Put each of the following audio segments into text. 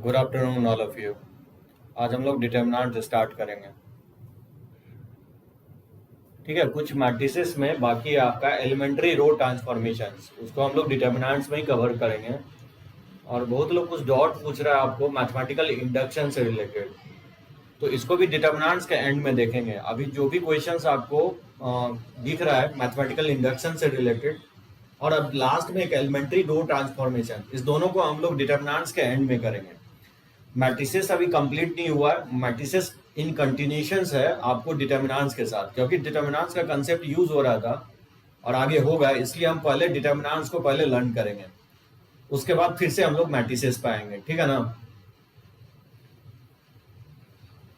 Good afternoon all of you. आज हम लोग डिटर्मिनेंट स्टार्ट करेंगे। ठीक है, कुछ मैट्रिसेस में बाकी है आपका एलिमेंट्री रो ट्रांसफॉर्मेशंस, उसको हम लोग डिटर्मिनेंट्स में ही कवर करेंगे। और बहुत लोग कुछ डॉट पूछ रहा है आपको मैथमेटिकल इंडक्शन से रिलेटेड, तो इसको भी डिटर्मिनेंट्स के एंड में देखेंगे। अभी जो भी क्वेश्चंस आपको दिख रहा है मैथमेटिकल इंडक्शन से रिलेटेड, और अब लास्ट में एक एलिमेंट्री रो ट्रांसफॉर्मेशन, इस दोनों को हम लोग डिटर्मिनेंट्स के एंड में करेंगे। मैट्रिसेस अभी कंप्लीट नहीं हुआ है, मैट्रिसेस इन कंटिन्यूशंस है आपको डिटर्मिनेंट्स के साथ, क्योंकि डिटर्मिनेंट्स का कंसेप्ट यूज हो रहा था और आगे होगा, इसलिए हम पहले डिटर्मिनेंट्स को पहले लर्न करेंगे, उसके बाद फिर से हम लोग मैट्रिसेस पाएंगे। ठीक है ना?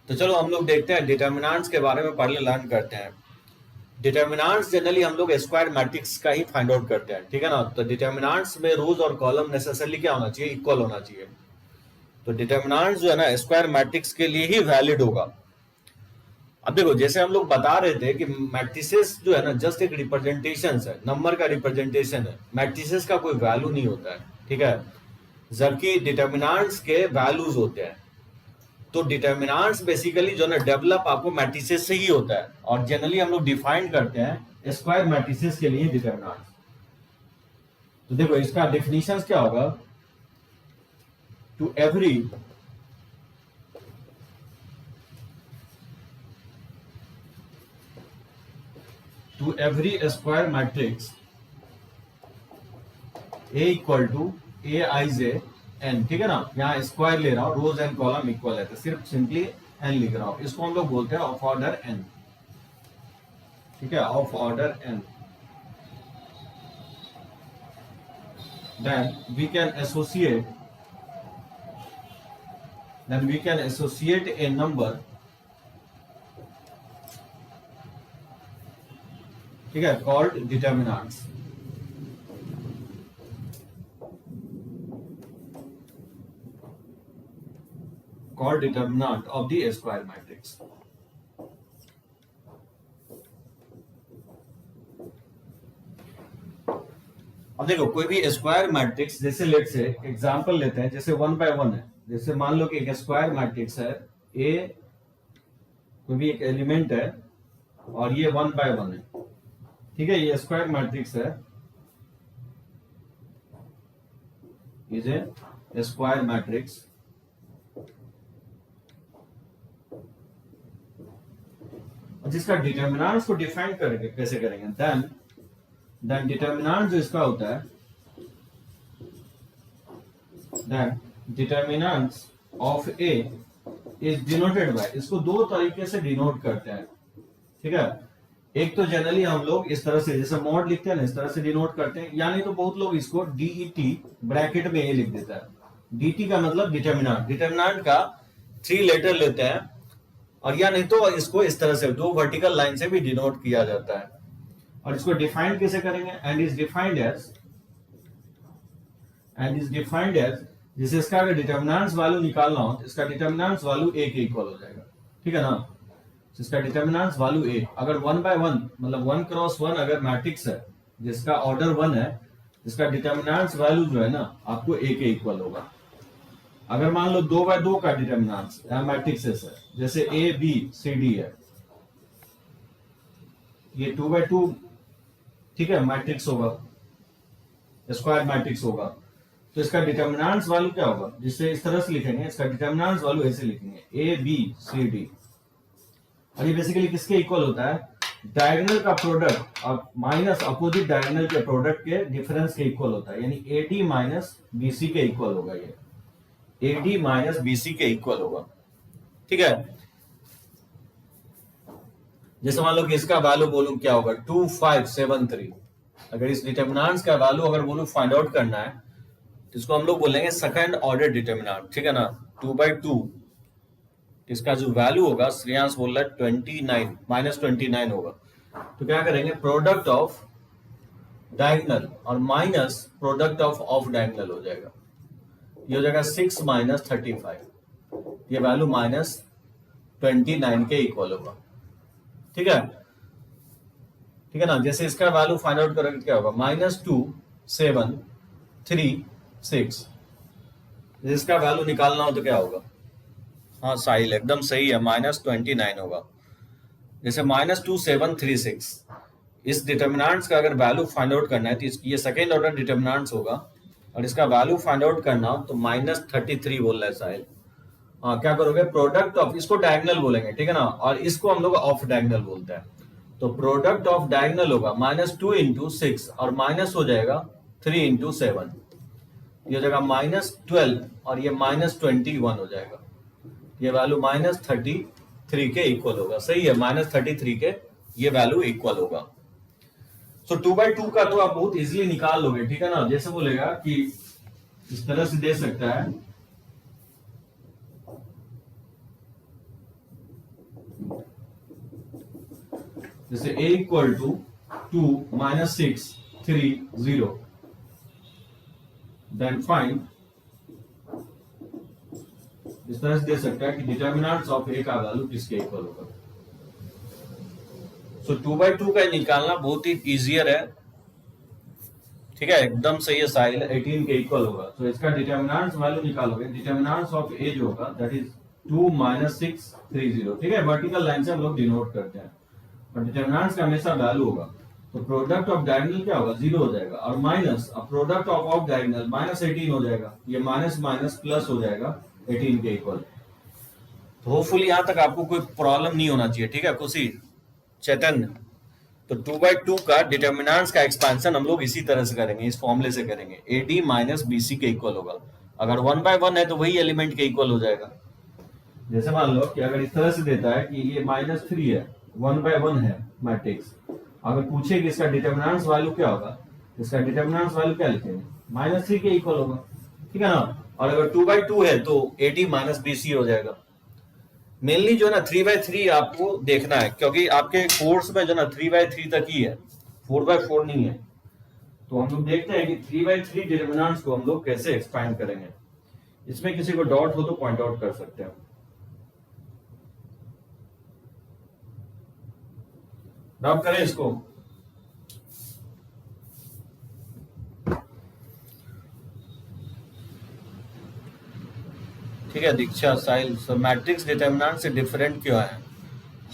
तो चलो हम लोग देखते हैं डिटर्मिनेंट्स के बारे में, पहले लर्न करते हैं। डिटर्मिनेंट्स जनरली हम लोग स्क्वायर मैट्रिक्स का ही फाइंड आउट करते हैं। ठीक है ना? तो डिटर्मिनेंट्स में रोज और कॉलम नेसेसरली क्या होना चाहिए? इक्वल होना चाहिए। तो डिटर्मिनेंट जो है ना स्क्वायर मैट्रिक्स के लिए ही वैलिड होगा। अब देखो, जैसे हम लोग बता रहे थे कि मैट्रिसेस जो है ना जस्ट एक रिप्रेजेंटेशन है, नंबर का रिप्रेजेंटेशन है, मैट्रिसेस का कोई वैल्यू नहीं होता है। ठीक है, जबकि डिटर्मिनेंट्स के वैल्यूज होते हैं। तो डिटर्मिनेंट्स बेसिकली जो है ना डेवलप आपको मैट्रिसेस से ही होता है, और जनरली हम लोग डिफाइन करते हैं स्क्वायर मैट्रिसेस के लिए डिटर्मिनेंट्स। तो देखो इसका डेफिनेशन क्या होगा? To every square matrix A equal to A I J N. ठीक है ना? यहाँ स्क्वायर ले रहा हूं, रोज एंड कॉलम इक्वल है, तो सिर्फ सिंपली एन लिख रहा हूं। इसको हम लोग बोलते हैं ऑफ ऑर्डर एन। ठीक है, of order N. then we can associate a number। ठीक है, called determinants। called determinant of the square matrix। अब देखो कोई भी स्क्वायर मैट्रिक्स, जैसे लेट से एग्जांपल लेते हैं, जैसे 1 बाय 1 है। जैसे मान लो कि एक स्क्वायर मैट्रिक्स है ए, कोई भी एक एलिमेंट है, और ये 1 बाय 1 है। ठीक है, ये स्क्वायर मैट्रिक्स है, इज ए स्क्वायर मैट्रिक्स। जिसका डिटर्मिनेंट्स को डिफाइन करेंगे, कैसे करेंगे? देन डिटर्मिनेंट जो इसका होता है, then determinants of A is denoted by, इसको दो तरीके से डिनोट करते हैं। ठीक है, एक तो जनरली हम लोग इस तरह से, जैसे मॉड लिखते हैं ना, इस तरह से डिनोट करते हैं, या नहीं तो बहुत लोग इसको डीईटी ब्रैकेट में ए लिख देता है। डीटी का मतलब डिटर्मिनेंट, डिटर्मिनेंट का 3 लेटर लेते हैं, और या नहीं तो इसको इस तरह से 2 वर्टिकल लाइन से भी डिनोट किया जाता है। और इसको डिफाइन कैसे करेंगे? एंड इज डिफाइंड एज जैसे इसका अगर डिटर्मिनेंट्स वैल्यू निकालना हो तो इसका डिटर्मिनेंट्स वैल्यू ए के इक्वल हो जाएगा। ठीक है ना? इसका डिटर्मिनेंट्स वैल्यू ए, अगर 1 बाय 1 मतलब 1 क्रॉस 1 अगर मैट्रिक्स है जिसका ऑर्डर 1 है, इसका डिटर्मिनेंट्स वैल्यू जो है ना आपको ए के इक्वल होगा। अगर मान लो 2 बाय 2 का डिटर्मिनेंट्स मैट्रिक्सेस है, जैसे ए बी सी डी है, ये 2 बाय 2 ठीक है मैट्रिक्स होगा, स्क्वायर मैट्रिक्स होगा, तो इसका डिटर्मिनेंट्स वैल्यू क्या होगा? जिससे इस तरह से लिखेंगे, इसका डिटर्मिनेंट्स वैल्यू ऐसे लिखेंगे, ए बी सी डी। और ये बेसिकली किसके इक्वल होता है? डायगोनल का प्रोडक्ट और माइनस अपोजिट डायगोनल के प्रोडक्ट के डिफरेंस के इक्वल होता है, यानी एडी माइनस बीसी के इक्वल होगा। ये एडी माइनस बीसी के इक्वल होगा। ठीक है, जैसे मान लो कि इसका वैल्यू बोलूं क्या होगा? 2573। अगर इस डिटर्मिनेंट्स का वैल्यू अगर बोलूं फाइंड आउट करना है, तो इसको हम लोग बोलेंगे सेकंड ऑर्डर डिटर्मिनेंट। ठीक है ना? 2 बाय 2 इसका जो वैल्यू होगा, श्रेयांश बोल रहा है 29 माइनस 29 होगा। तो क्या करेंगे? प्रोडक्ट ऑफ डायगोनल और माइनस प्रोडक्ट ऑफ डायगोनल हो जाएगा। ये हो जाएगा 6 माइनस 35, ये वैल्यू माइनस 29 के इक्वल होगा। ठीक है? ठीक है ना? जैसे इसका वैल्यू फाइंड आउट करोगे क्या होगा? -2 7 3 6। इसका वैल्यू निकालना हो तो क्या होगा? हाँ साहिल एकदम सही है, -29 होगा। जैसे -2736, इस डिटर्मिनेंट्स का अगर वैल्यू फाइंड आउट करना है तो ये सेकेंड ऑर्डर डिटर्मिनेंट्स होगा, और इसका वैल्यू फाइंड आउट करना हो तो -33 बोल रहा है साहिल। हाँ क्या करोगे, प्रोडक्ट ऑफ, इसको डायगोनल बोलेंगे ठीक है ना, और इसको हम लोग ऑफ डायगोनल बोलते हैं। तो प्रोडक्ट ऑफ डायगोनल होगा -2 इंटू 6 और माइनस हो जाएगा 3 इंटू 7, ये हो जाएगा -12 और ये -21 हो जाएगा। ये वैल्यू -33 के इक्वल होगा। सही है, -33 के ये वैल्यू इक्वल होगा। सो 2/2 का तो आप बहुत इजीली निकाल लोगे ठीक है ना। जैसे बोलेगा कि इस तरह से दे सकता है, जैसे a equal to 2 -6 3 0, then find, इस तरह से दे सकता है कि डिटर्मिनेंट्स ऑफ a का वैल्यू किसके इक्वल होगा। सो 2/2 का निकालना बहुत ही इजियर है ठीक है, एकदम सही है साहिल, 18 के इक्वल होगा। तो इसका डिटर्मिनेंट्स वैल्यू निकालोगे, डिटर्मिनेंट्स ऑफ a जो होगा दैट इज 2 -6 3 0 ठीक है, वर्टिकल लाइन से हम लोग डिनोट करते हैं, और डिटर्मिनेंट्स का हमेशा वैल्यू होगा। तो प्रोडक्ट ऑफ डायगोनल क्या होगा, 0 हो जाएगा, और माइनस प्रोडक्ट ऑफ डायगोनल -18 हो जाएगा, ये माइनस माइनस प्लस हो जाएगा 18 के इक्वल। तो होपफुली यहां तक आपको कोई प्रॉब्लम नहीं होना चाहिए ठीक है खुशी चैतन्य। तो 2/2 का डिटर्मिनेंट्स का एक्सपेंशन हम लोग इसी तरह से करेंगे, इस फॉर्मूले से करेंगे, AD माइनस BC के इक्वल होगा। अगर 1/1 है तो वही एलिमेंट के इक्वल हो जाएगा। जैसे मान लो कि अगर इस तरह से देता है कि ये -3 है, 1/1 है मैट्रिक्स, अगर पूछे कि इसका डिटर्मिनेंट्स वैल्यू क्या होगा, इसका डिटर्मिनेंट्स वैल्यू क्या लिखेंगे, -3 के इक्वल होगा ठीक है ना। और अगर 2/2 है तो AD माइनस BC हो जाएगा। मेनली जो है ना 3/3 आपको देखना है, क्योंकि आपके कोर्स में जो ना 3/3 तक ही है, 4/4 नहीं है। तो हम लोग देखते हैं कि 3/3 डिटर्मिनेंट्स को हम लोग कैसे एक्सपैंड करेंगे। इसमें किसी को डाउट हो तो पॉइंट आउट कर सकते हैं। डाउट करें इसको। ठीक है दीक्षा साहिल, सो मैट्रिक्स डिटर्मिनेंट से डिफरेंट क्यों है?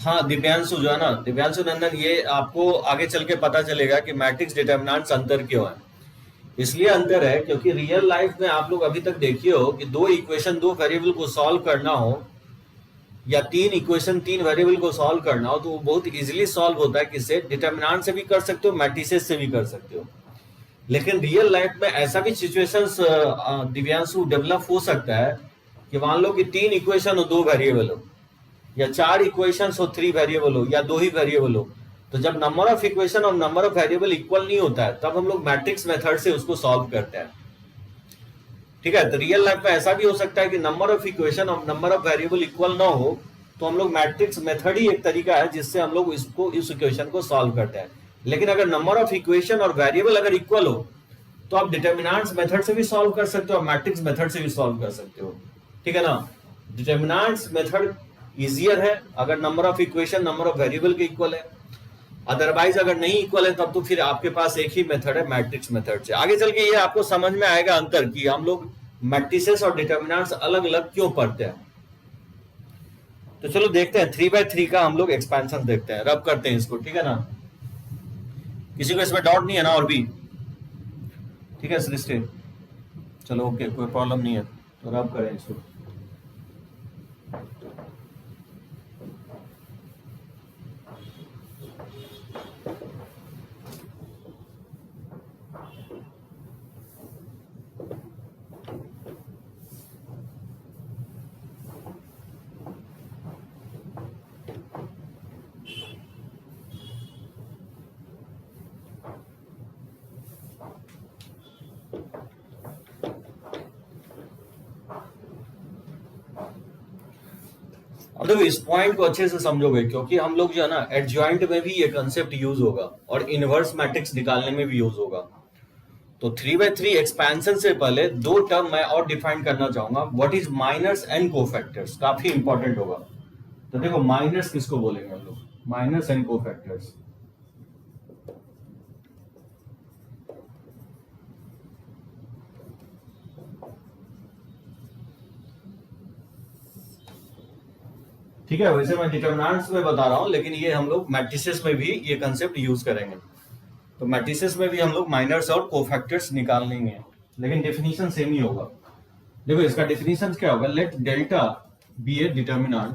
हाँ दिव्यांशु जो है ना, दिव्यांशु नंदन, ये आपको आगे चल के पता चलेगा कि मैट्रिक्स डिटर्मिनेंट्स अंतर क्यों है। इसलिए अंतर है क्योंकि रियल लाइफ में आप लोग अभी तक देखिए हो कि दो इक्वेशन, दो वेरिएबल को सॉल्व करना हो, या तीन इक्वेशन, तीन वेरिएबल को सॉल्व करना हो, तो वो बहुत इजीली सॉल्व होता है। किससे? डिटर्मिनेंट से भी कर सकते हो, मैट्रिसेस से भी कर सकते हो। लेकिन रियल लाइफ में ऐसा भी सिचुएशंस दिव्यांशु डेवलप हो सकता है कि मान लो कि तीन इक्वेशन हो, दो वेरिएबल हो, या चार इक्वेशंस हो, थ्री वेरिएबल हो, या दो ही वेरिएबल हो। तो जब नंबर ऑफ इक्वेशन और नंबर ऑफ वेरिएबल इक्वल नहीं होता है, तब हम लोग मैट्रिक्स मेथड से उसको सॉल्व करते हैं ठीक है। तो रियल लाइफ में ऐसा भी हो सकता है कि नंबर ऑफ इक्वेशन और नंबर ऑफ वेरिएबल इक्वल ना हो, तो हम लोग मैट्रिक्स मेथड ही एक तरीका है जिससे हम लोग इसको, इस इक्वेशन को सॉल्व करते हैं। लेकिन अगर नंबर ऑफ इक्वेशन और वेरिएबल अगर इक्वल हो, तो आप डिटर्मिनेंट्स मेथड से भी सॉल्व कर सकते हो, मैट्रिक्स मेथड से भी सॉल्व कर सकते हो ठीक है ना। डिटर्मिनेंट्स मेथड इजियर है अगर number of equation number of variable के इक्वल है, अदरवाइज अगर नहीं इक्वल है तब तो फिर आपके पास एक ही मेथड है, मैट्रिक्स मेथड से। आगे चल के ये आपको समझ में आएगा अंतर कि हम लोग मैट्रिसेस और डिटर्मिनेंट्स अलग अलग क्यों पढ़ते हैं। तो चलो देखते हैं 3/3 का हम लोग एक्सपेंशन देखते हैं, रब करते हैं इसको ठीक है ना। किसी को इसमें डाउट नहीं है ना? और भी ठीक है सृष्टि, चलो ओके, कोई प्रॉब्लम नहीं है, तो रब करें इसको। अब देखो इस पॉइंट को अच्छे से समझोगे, क्योंकि हम लोग जो है ना एडजॉइंट में भी ये कंसेप्ट यूज होगा और इनवर्स मैट्रिक्स निकालने में भी यूज होगा। तो 3/3 एक्सपेंशन से पहले दो टर्म मैं और डिफाइन करना चाहूंगा, what is minus and cofactors, काफी इंपॉर्टेंट होगा। तो देखो माइनस किसको बोलेंगे हम लोग, माइनस एंड कोफैक्टर्स। ठीक है, वैसे मैं डिटर्मिनेंट्स में बता रहा हूँ, लेकिन ये हम लोग मैट्रिसेस में भी ये कंसेप्ट यूज करेंगे। तो मैट्रिसेस में भी हम लोग माइनर्स और कोफैक्टर्स निकाल लेंगे, लेकिन डेफिनेशन सेम ही होगा। देखो इसका डेफिनेशन क्या होगा, let delta be a determinant,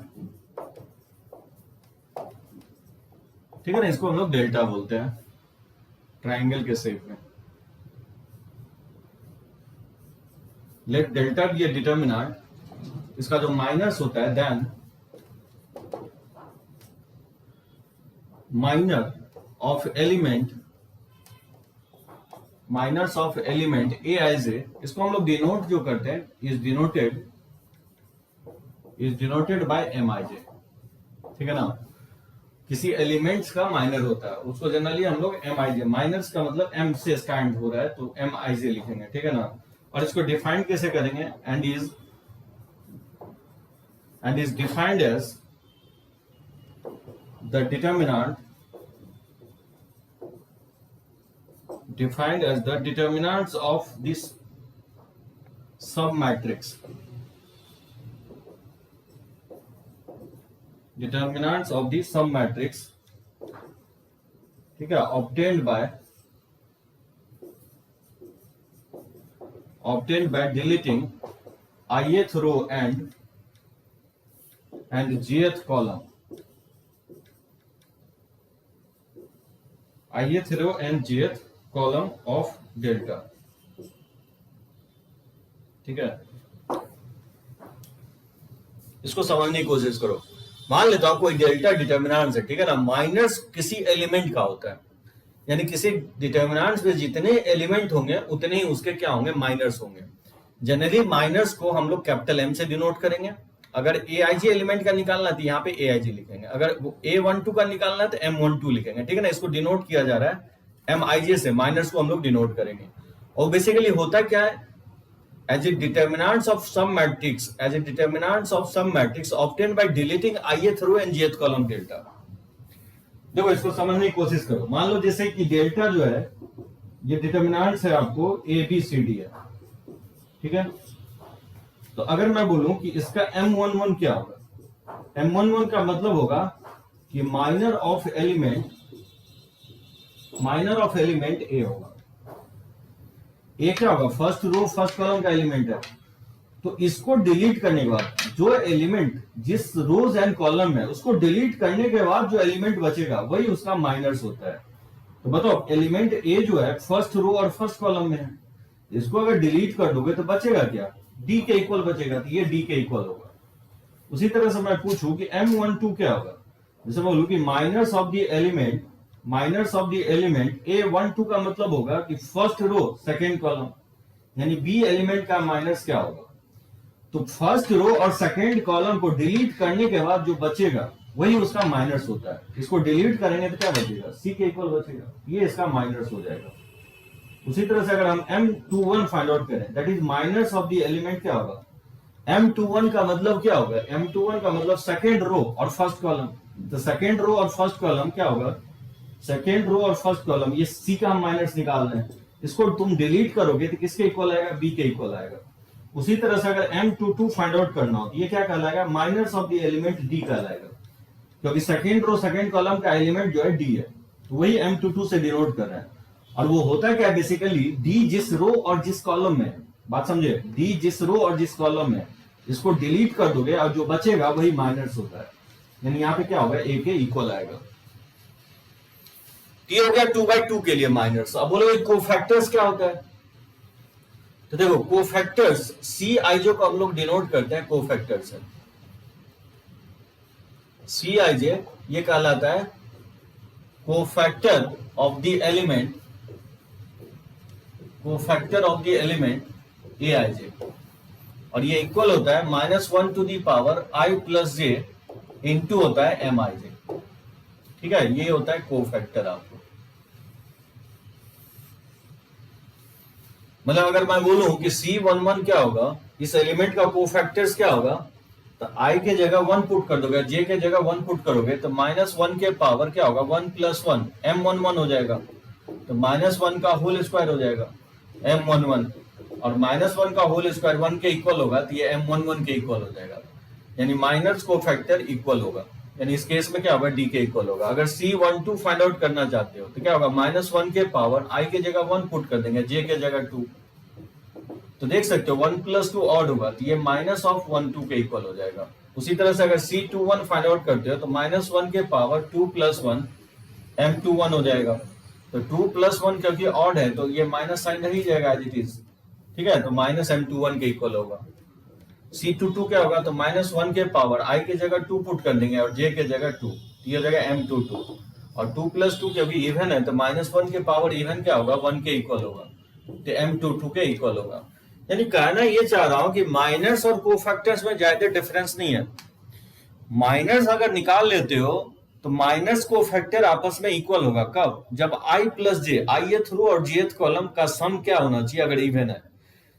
ठीक है ना, इसको हम लोग डेल्टा बोलते हैं ट्राइंगल के शेप में। Let delta be a determinant, इसका जो माइनस होता है then minor of element, minors of element a I j, इसको हम लोग डिनोट जो करते हैं is denoted by m i j, ठीक है ना। किसी एलिमेंट्स का माइनर होता है उसको जनरली हम लोग एम आई जे, माइनर्स का मतलब एम से स्टार्ट हो रहा है तो एम आई जे लिखेंगे, ठीक है ना। और इसको डिफाइन कैसे करेंगे, and is defined as the determinant, defined as the determinants of this submatrix, determinants of the submatrix, ठीक है, obtained by deleting ith row and jth column, ith row and jth column of delta, ठीक है। इसको समझने की कोशिश करो। मान लेता हूं कोई डेल्टा डिटर्मिनेंट्स है, ठीक है ना, माइनस किसी एलिमेंट का होता है, यानी किसी डिटर्मिनेंट्स में जितने एलिमेंट होंगे उतने ही उसके क्या होंगे, माइनर्स होंगे। जनरली माइनर्स को हम लोग कैपिटल एम से डिनोट करेंगे। अगर ए आई जी एलिमेंट का निकालना है तो यहाँ पे ए आई जी लिखेंगे, अगर A12 का निकालना है तो M12 लिखेंगे, ठीक है ना। इसको डिनोट किया जा रहा है एम आई जे से, माइनर्स को हम लोग डिनोट करेंगे। और बेसिकली होता क्या है, as a determinants of some matrix obtained by deleting ith row and jth column delta. देखो इसको समझने की कोशिश करो। मान लो जैसे कि डेल्टा जो है ये डिटर्मिनेंट्स है आपको ए बी सी डी है, ठीक है। तो अगर मैं बोलूं कि इसका M11 क्या होगा, M11 का मतलब होगा कि माइनर ऑफ एलिमेंट ए होगा। ए क्या होगा, फर्स्ट रो फर्स्ट कॉलम का एलिमेंट है, तो इसको डिलीट करने के बाद जो एलिमेंट जिस रोज एंड कॉलम में उसको डिलीट करने के बाद जो एलिमेंट बचेगा वही उसका माइनर्स होता है। तो बताओ एलिमेंट ए जो है फर्स्ट रो और फर्स्ट कॉलम में है, इसको अगर डिलीट कर दोगे तो बचेगा क्या, डी के इक्वल बचेगा, तो ये डी के इक्वल होगा। उसी तरह से मैं पूछूं कि M12 क्या होगा, जैसे बोलूं कि minors of the element A12 का मतलब होगा कि फर्स्ट रो सेकेंड कॉलम, यानी बी एलिमेंट का माइनस क्या होगा, तो फर्स्ट रो और सेकेंड कॉलम को डिलीट करने के बाद जो बचेगा वही उसका माइनस होता है। इसको डिलीट करेंगे तो क्या बचेगा, सी के इक्वल बचेगा, ये इसका माइनस हो जाएगा। उसी तरह से अगर हम M21 फाइंड आउट करें, that is minus of the element क्या होगा, M21 का मतलब क्या होगा, M21 का मतलब सेकेंड रो और फर्स्ट कॉलम, तो सेकेंड रो और फर्स्ट कॉलम क्या होगा, सेकेंड रो और फर्स्ट कॉलम, ये सी का हम माइनस निकाल रहे हैं, इसको तुम डिलीट करोगे तो किसके इक्वल आएगा, बी के इक्वल आएगा। उसी तरह से अगर M22 फाइंड आउट करना हो तो ये क्या कहलाएगा, minus of the element D कहलाएगा, क्योंकि सेकेंड रो सेकेंड कॉलम का एलिमेंट जो है डी है, तो वही M22 से डिनोट कर रहे हैं। और वो होता क्या है, बेसिकली डी जिस रो और जिस कॉलम में, बात समझे, डी जिस रो और जिस कॉलम में, इसको डिलीट कर दोगे और जो बचेगा वही माइनस होता है, यानी यहाँ पे क्या होगा, ए के इक्वल आएगा। ये हो गया 2/2 के लिए माइनस। अब बोलोगे कोफैक्टर्स क्या होता है, तो देखो कोफैक्टर्स सी आई जे को हम लोग डिनोट करते हैं कोफैक्टर्स है, सी आई जे ये कहलाता है cofactor of the element, cofactor of the element a I j, और ये इक्वल होता है -1 to the power i plus j into होता है एम आई जे, ठीक है। ये होता है कोफैक्टर आपको, मतलब अगर मैं बोलूं कि C11 क्या होगा, इस एलिमेंट का कोफैक्टर्स क्या होगा, तो i के जगह 1 पुट कर दोगे, j के जगह 1 पुट करोगे तो -1 के पावर क्या होगा, 1 + 1 M11 हो जाएगा, तो -1 का होल स्क्वायर हो जाएगा M11, और -1 का होल स्क्वायर 1 के इक्वल होगा तो ये M11 के इक्वल हो जाएगा। यानी माइनस को फैक्टर इक्वल होगा, यानी इस केस में क्या होगा, डी के इक्वल होगा। अगर C12 फाइंड आउट करना चाहते हो तो क्या होगा, -1 के पावर i के जगह 1 पुट कर देंगे, j के जगह 2। तो देख सकते हो 1 + 2 ऑड होगा तो ये -1 2 के इक्वल हो जाएगा। उसी तरह से अगर C21 फाइंड आउट करते हो तो -1 के पावर 2 + 1 M21 हो जाएगा। तो 2 + 1 क्योंकि ऑड है तो ये माइनस साइन रह ही जाएगा एज इट इज, ठीक है, तो -M21 के इक्वल होगा। C22 क्या होगा, तो -1 के पावर i के जगह 2 पुट कर देंगे और j के जगह 2, तो ये हो जाएगा M22। और 2 + 2 क्योंकि इवन है तो -1 के पावर इवन क्या होगा, 1 के इक्वल होगा, तो M22 के इक्वल होगा। यानी कहना ये चाह रहा हूं कि माइनस और कोफैक्टर्स में ज्यादा डिफरेंस नहीं है। माइनस अगर निकाल लेते हो तो माइनस कोफैक्टर आपस में इक्वल होगा कब, जब i + j, ith रो और jth कॉलम का सम क्या होना चाहिए अगर इवन है।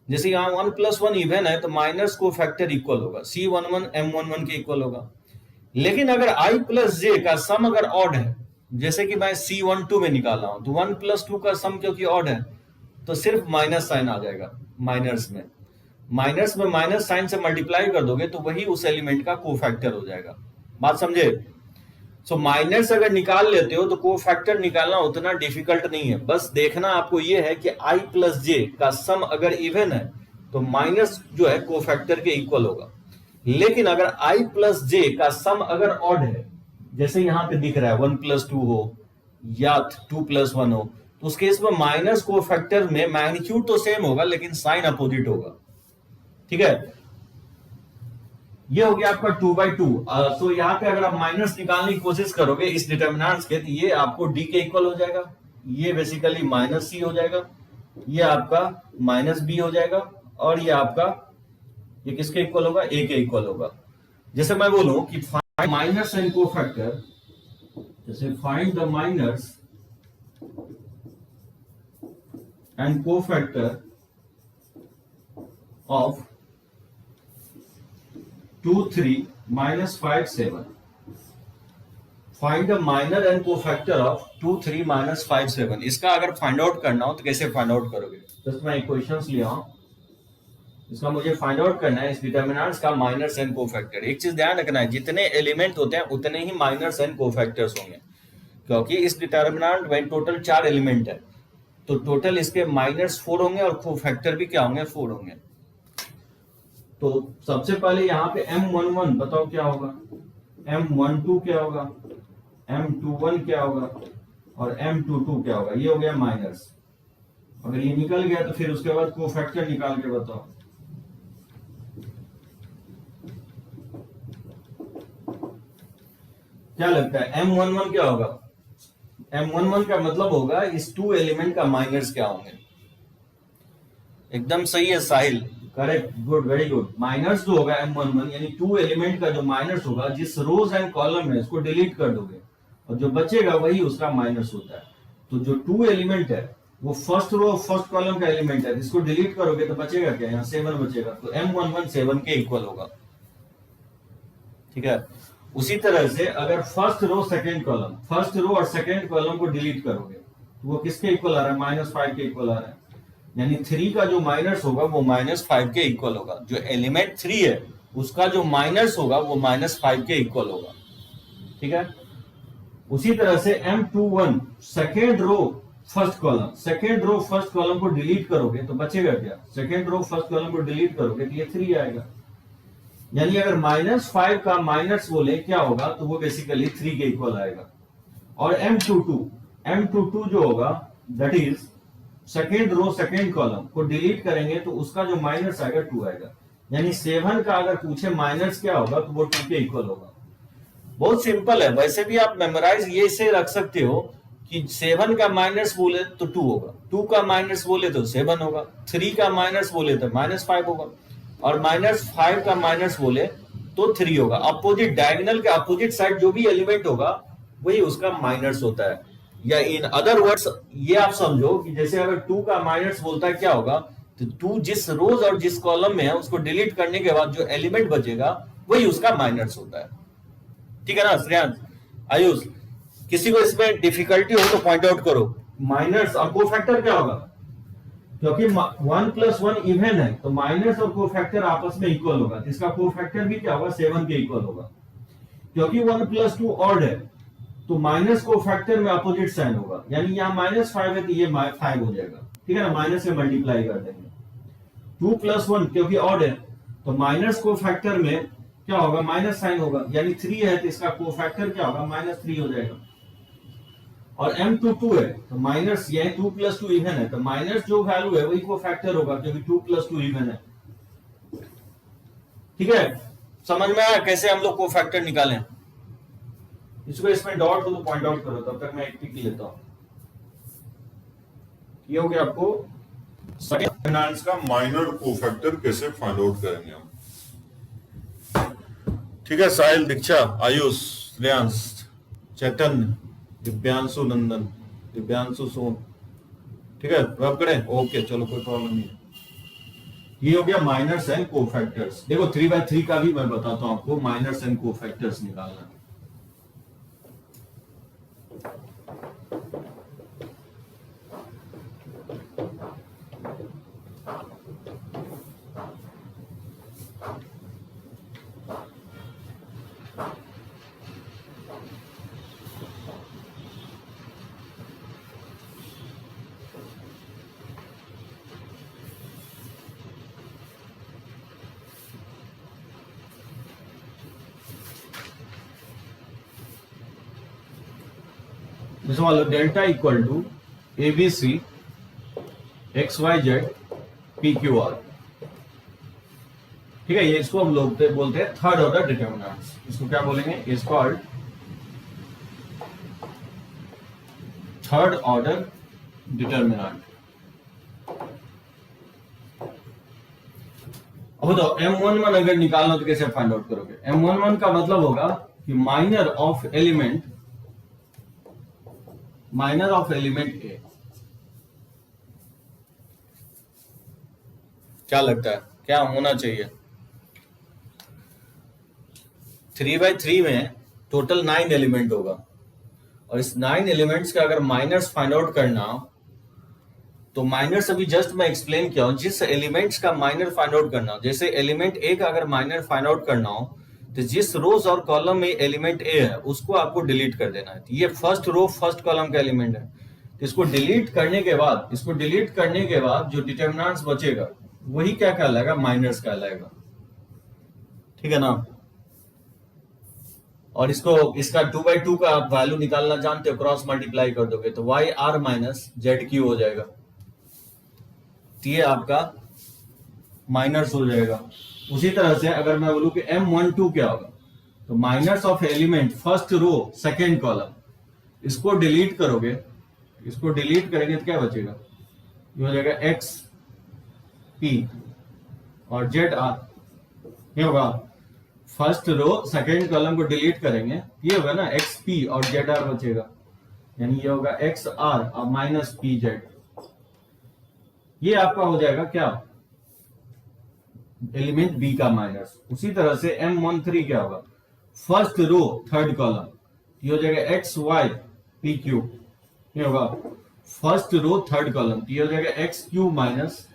जैसे यहाँ 1 + 1 इवन है तो माइनस को फैक्टर इक्वल होगा, C11 M11 के इक्वल होगा। लेकिन अगर i + j का सम अगर ऑड है, जैसे कि मैं C12 में निकाला हूं तो 1 + 2 का सम क्योंकि ऑड है तो सिर्फ माइनस साइन आ जाएगा। माइनस में माइनस साइन से मल्टीप्लाई कर दोगे तो वही उस एलिमेंट का कोफैक्टर हो जाएगा। बात समझे? सो माइनस अगर निकाल लेते हो तो कोफैक्टर निकालना उतना डिफिकल्ट नहीं है। बस देखना आपको ये है कि i + j का सम अगर इवन है तो माइनस जो है कोफैक्टर के इक्वल होगा। लेकिन अगर i + j का सम अगर ऑड है, जैसे यहाँ पे दिख रहा है 1 + 2 हो या 2 + 1 हो, तो उस केस में माइनस कोफैक्टर में मैग्नीट्यूड तो सेम होगा लेकिन साइन अपोजिट होगा, ठीक है। ये हो गया आपका 2/2। तो यहाँ पे अगर आप माइनस निकालने की कोशिश करोगे इस डिटर्मिनेंट्स के, तो ये आपको डी के इक्वल हो जाएगा, ये बेसिकली -c हो जाएगा, ये आपका -b हो जाएगा, और ये आपका ये किसके इक्वल होगा, a के इक्वल होगा। जैसे मैं बोलूं कि फाइंड माइनस एंड कोफैक्टर, जैसे find the minus and cofactor of 2 3 -5 7। Find the minor and cofactor of 2 3 -5 7। इसका अगर फाइंड आउट करना हो तो कैसे फाइंड आउट करोगे? जस्ट मैं इक्वेशंस लिया हूं, इसका मुझे फाइंड आउट करना है इस डिटर्मिनेंट्स का माइनर्स एंड कोफैक्टर। एक चीज ध्यान रखना है, जितने एलिमेंट होते हैं उतने ही माइनर्स एंड कोफैक्टर्स होंगे, क्योंकि इस डिटर्मिनेंट में टोटल 4 एलिमेंट है तो टोटल इसके माइनर्स 4 होंगे और कोफैक्टर भी क्या होंगे, 4 होंगे। तो सबसे पहले यहाँ पे M11 बताओ क्या होगा, M12 क्या होगा, M21 क्या होगा और M22 क्या होगा। ये हो गया माइनस। अगर ये निकल गया तो फिर उसके बाद कोफैक्टर निकाल के बताओ। क्या लगता है M11 क्या होगा? M11 का मतलब होगा इस 2 एलिमेंट का माइनस क्या होंगे। एकदम सही है Sahil, correct, good, very good. Minus जो होगा M11 यानी 2 एलिमेंट का जो माइनस होगा, जिस रोज एंड कॉलम है उसको डिलीट कर दोगे और जो बचेगा वही उसका माइनस होता है। तो जो 2 एलिमेंट है वो फर्स्ट रो फर्स्ट कॉलम का एलिमेंट है, इसको डिलीट करोगे तो बचेगा क्या, यहाँ 7 बचेगा, तो M11 7 के इक्वल होगा, ठीक है। उसी तरह से अगर first row second column, first row और सेकेंड कॉलम को डिलीट करोगे तो वो किसके इक्वल आ रहा है, -5 के इक्वल आ रहा है। यानी 3 का जो माइनस होगा वो -5 के इक्वल होगा। जो एलिमेंट 3 है उसका जो माइनस होगा वो -5 के इक्वल होगा, ठीक है। उसी तरह से M21 second row first column, second row first column को डिलीट करोगे तो बचेगा क्या, सेकेंड रो फर्स्ट कॉलम को डिलीट करोगे तो ये 3 आएगा। यानी अगर -5 का माइनस बोले क्या होगा तो वो बेसिकली 3 के इक्वल आएगा। और M22 जो होगा that is second row second column को डिलीट करेंगे तो उसका जो माइनस आएगा 2 आएगा। यानी 7 का अगर पूछे माइनस क्या होगा तो वो 2 के इक्वल होगा। बहुत सिंपल है, वैसे भी आप मेमोराइज ये से रख सकते हो कि 7 का माइनस बोले तो 2 होगा, 2 का माइनस बोले तो 7 होगा, 3 का माइनस बोले तो -5 होगा और -5 का माइनस बोले तो 3 होगा। अपोजिट डायगोनल के अपोजिट साइड जो भी एलिमेंट होगा वही उसका माइनस होता है। या इन अदर वर्ड्स ये आप समझो कि जैसे अगर 2 का माइनस बोलता है क्या होगा, तो 2 जिस रोज और जिस कॉलम में है उसको डिलीट करने के बाद जो एलिमेंट बचेगा वही उसका माइनस होता है, ठीक है ना। श्रेयांश, आयुष, किसी को इसमें डिफिकल्टी हो तो पॉइंट आउट करो। माइनस और कोफैक्टर क्या होगा, क्योंकि 1+1 इवन है तो माइनस और कोफैक्टर आपस में इक्वल होगा, तो इसका कोफैक्टर भी क्या होगा 7 के इक्वल होगा। क्योंकि 1+2 ऑड है तो माइनस कोफैक्टर में अपोजिट साइन होगा, यानी यहाँ -5 है तो ये 5 हो जाएगा, ठीक है ना, माइनस से मल्टीप्लाई कर देंगे। 2+1 क्योंकि ऑड है तो माइनस कोफैक्टर में क्या होगा माइनस साइन होगा, यानी 3 है तो इसका कोफैक्टर क्या होगा -3 हो जाएगा। और M2 है तो माइनस, ये 2+2 इवन है तो माइनस जो वैल्यू है वही कोफैक्टर होगा क्योंकि 2+2 इवन है। ठीक है, समझ में आया कैसे हम लोग कोफैक्टर निकालें? इसको इसमें डॉट को तो पॉइंट आउट करो, तब तक मैं एक टिक लेता हूं। ये हो गया आपको डिटरमिनेंट्स का माइनर कोफैक्टर कैसे फाइंड आउट करेंगे हम। ठीक है, साहिल, दीक्षा, आयुष, श्रेयांश, चैतन्य, दिव्यांशु नंदन, दिव्यांशु सोन, ठीक है, रब करें। ओके चलो, कोई प्रॉब्लम नहीं। ये हो गया माइनर्स एंड कोफैक्टर्स। देखो 3/3 का भी मैं बताता हूं आपको, माइनर्स एंड कोफैक्टर्स निकालना। Delta equal to ABC XYZ PQR। ठीक है, ये इसको हम लोग बोलते हैं थर्ड ऑर्डर डिटरमिनेंट्स। इसको क्या बोलेंगे? Is called third order determinant. अब बताओ M11 अगर निकालना तो कैसे फाइंड आउट करोगे? M11 का मतलब होगा कि माइनर ऑफ एलिमेंट A। क्या लगता है क्या होना चाहिए? 3/3 में टोटल 9 एलिमेंट होगा और इस 9 एलिमेंट्स का अगर माइनर्स फाइंड आउट करना हो तो माइनर्स अभी जस्ट मैं एक्सप्लेन किया हूं। जिस एलिमेंट्स का माइनर फाइंड आउट करना हो, जैसे एलिमेंट ए का अगर माइनर फाइंड आउट करना हो तो जिस रोज और कॉलम में एलिमेंट ए है उसको आपको डिलीट कर देना है। ये फर्स्ट रो फर्स्ट कॉलम का एलिमेंट है, तो इसको डिलीट करने के बाद जो डिटरमिनेंट्स बचेगा वही क्या कहलाएगा? माइनर्स कहलाएगा। ठीक है ना? और इसका 2/2 का आप वैल्यू निकालना जानते हो, क्रॉस मल्टीप्लाई कर दोगे तो YR माइनस ZQ हो जाएगा। ये आपका माइनर्स हो जाएगा। उसी तरह से अगर मैं बोलूं कि M12 क्या होगा तो minors of element first row second column, इसको डिलीट करेंगे तो क्या बचेगा? ये हो जाएगा XP और ZR। ये होगा फर्स्ट रो सेकेंड कॉलम को डिलीट करेंगे, ये होगा ना XP और ZR बचेगा, यानी ये होगा XR और माइनस PZ। ये आपका हो जाएगा क्या? एलिमेंट बी का माइनस। उसी तरह से M13 क्या होगा? फर्स्ट रो थर्ड कॉलम, ये हो जाएगा XY PQ। ये होगा फर्स्ट रो थर्ड कॉलम, ये हो जाएगा XQ माइनस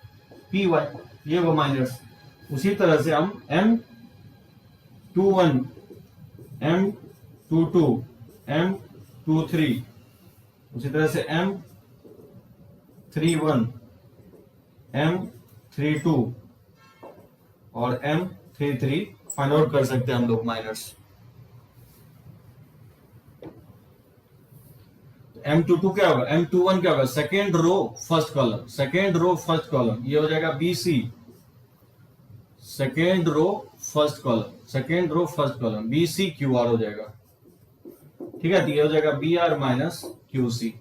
PY, ये होगा माइनस। उसी तरह से हम M21 M22 M23, उसी तरह से M31 M32 और M33 फाइंड आउट कर सकते हैं हम लोग माइनर्स। M22 क्या होगा? M21 क्या होगा? सेकेंड रो फर्स्ट कॉलम, ये हो जाएगा BC, second row first column BC QR हो जाएगा। ठीक है, ये हो जाएगा BR माइनस QC।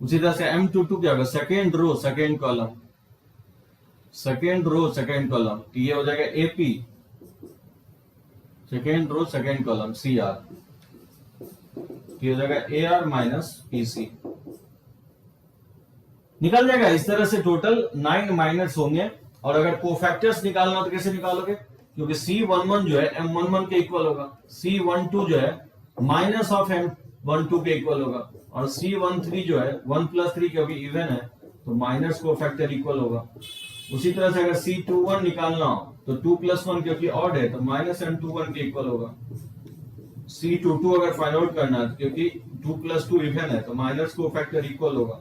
उसी तरह से M22 क्या होगा? सेकेंड रो सेकेंड कॉलम, ये हो जाएगा AP, second row second column CR, ये हो जाएगा AR माइनस PC। निकल जाएगा। इस तरह से टोटल 9 माइनर्स होंगे। और अगर कोफैक्टर्स निकालना हो तो कैसे निकालोगे? क्योंकि C11 जो है M11 के इक्वल होगा, C12 जो है माइनस ऑफ M12 के इक्वल होगा, और C13 जो है 1+3 क्योंकि इवन है तो माइनस को फैक्टर इक्वल होगा। उसी तरह से अगर C21 निकालना हो तो 2+1 क्योंकि ऑड है तो -M21 के इक्वल होगा। C22 अगर फाइंड आउट करना है क्योंकि 2+2 इवन है तो माइनस को फैक्टर इक्वल होगा।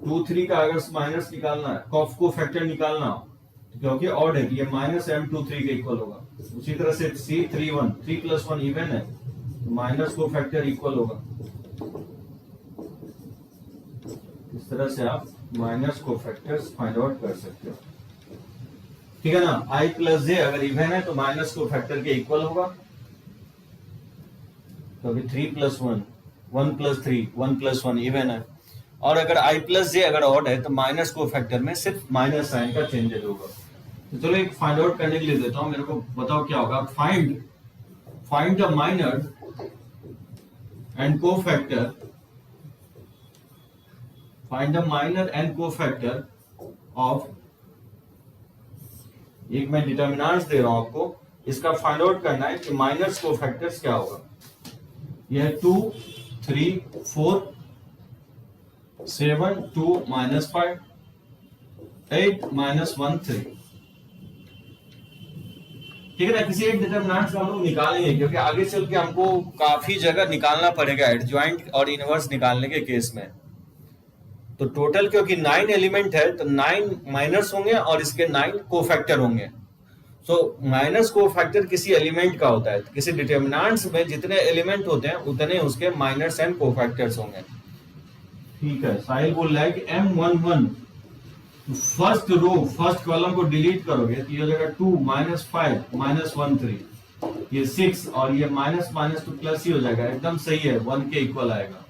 23 का अगर माइनस निकालना है, कॉफ को फैक्टर निकालना हो तो क्योंकि ऑड है कि ये -M23 के इक्वल होगा। उसी तरह से C31 3+1 इवन है तो माइनस को फैक्टर इक्वल होगा। इस तरह से आप माइनस को फैक्टर्स फाइंड आउट कर सकते हो, ठीक है ना। I प्लस जे अगर इवन है तो माइनस को फैक्टर के इक्वल होगा। तो अभी 3+1 1+3 1+1 इवन है। और अगर I प्लस जे अगर ऑड है तो माइनस को फैक्टर में सिर्फ माइनस साइन का चेंजेस होगा। तो चलो एक फाइंड आउट करने के लिए देता हूं, मेरे को बताओ क्या होगा। Find the minor and cofactor, find the minor and cofactor of, एक मैं डिटर्मिनेंट्स दे रहा हूं आपको, इसका फाइंड आउट करना है कि माइनस कोफैक्टर्स क्या होगा। यह 2 3 4 7 2 -5 8 -1 3, ठीक है ना। किसी एक डिटर्मिनेंट्स का हम लोग निकालेंगे क्योंकि आगे चल के हमको काफी जगह निकालना पड़ेगा एडजॉइंट और इनवर्स निकालने के केस में। तो टोटल क्योंकि 9 एलिमेंट है तो 9 माइनस होंगे और इसके 9 कोफैक्टर होंगे। सो माइनस कोफैक्टर किसी एलिमेंट का होता है, तो किसी डिटर्मिनेंट्स में जितने एलिमेंट होते हैं उतने उसके माइनस एंड कोफैक्टर्स होंगे, ठीक है। साहिल बोल रहा है कि M11 first row first column को डिलीट करोगे तो ये हो जाएगा 2 -5 -1 3, ये 6 और ये माइनस माइनस तो प्लस ही हो जाएगा, एकदम सही है, 1 के इक्वल आएगा।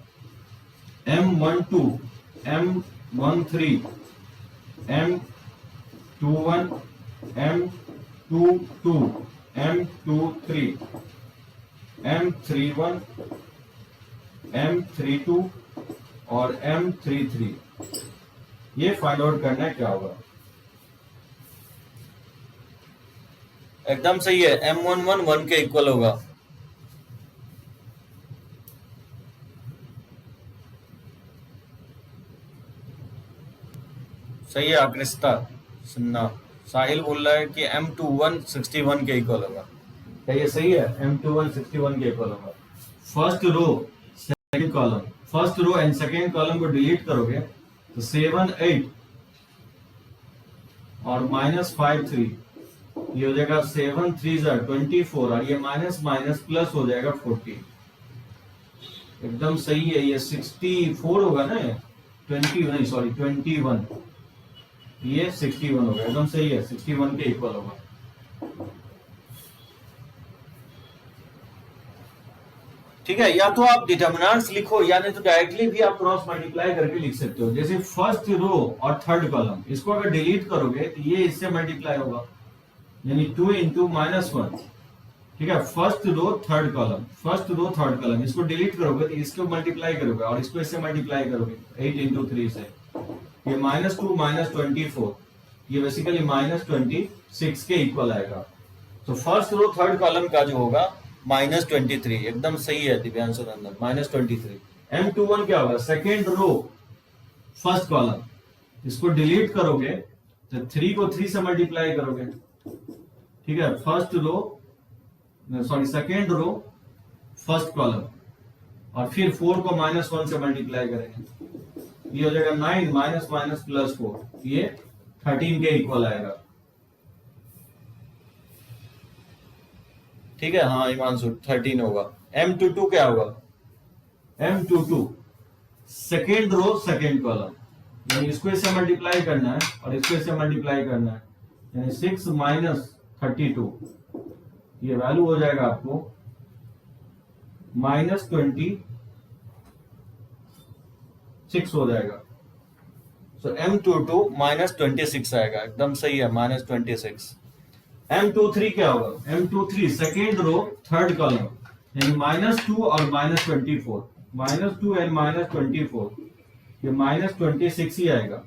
M12 M13 M21 M22 M23 M31 M32 और M33, ये फाइंड आउट करना है क्या होगा। एकदम सही है, M11 1 के इक्वल होगा। सही है अग्रिस्ता सुनना। साहिल बोल रहा है कि M21 61 के इक्वल होगा, क्या ये सही है। M21 61 के इक्वल होगा। First row second column, first row and second column को डिलीट करोगे तो 7 8 और -5 3, ये हो जाएगा 7 3 24 और ये माइनस माइनस प्लस हो जाएगा 40, एकदम सही है। ये 64 होगा ना, 20 नहीं सॉरी 21, ये 61 होगा, एकदम सही है, 61 के इक्वल होगा। ठीक है, या तो आप डिटर्मिनेंट्स लिखो या नहीं तो डायरेक्टली भी आप क्रॉस मल्टीप्लाई करके लिख सकते हो। जैसे फर्स्ट रो और थर्ड कॉलम, इसको अगर डिलीट करोगे तो ये इससे मल्टीप्लाई होगा, यानी 2 × -1, ठीक है। First row third column, first row third column, इसको डिलीट करोगे तो इसको मल्टीप्लाई करोगे और इसको इससे मल्टीप्लाई करोगे 8 × 3 से, ये -2 -24, ये बेसिकली -26 के इक्वल आएगा। तो फर्स्ट रो थर्ड कॉलम का जो होगा -23, एकदम सही है दिव्यांशु नंदन, -23। M21 क्या होगा, सेकेंड रो फर्स्ट कॉलम, इसको डिलीट करोगे तो 3 को 3 से मल्टीप्लाई करोगे, ठीक है। First row sorry second row first column और फिर 4 को -1 से मल्टीप्लाई करेंगे, ये हो जाएगा 9 -4, ये 13 के इक्वल आएगा, ठीक है। हाँ हिमांशु 13 होगा। M22 क्या होगा, M22 second row second column, यानी इसको इससे मल्टीप्लाई करना है और इसको इससे मल्टीप्लाई करना है, यानी 6 -32, ये वैल्यू हो जाएगा आपको -26 हो जाएगा। सो M22 -26 आएगा, एकदम सही है, -26। M23 क्या होगा, M23 second row third column, यानी -2 और -24, -2 एंड -24, ये -26 ही आएगा।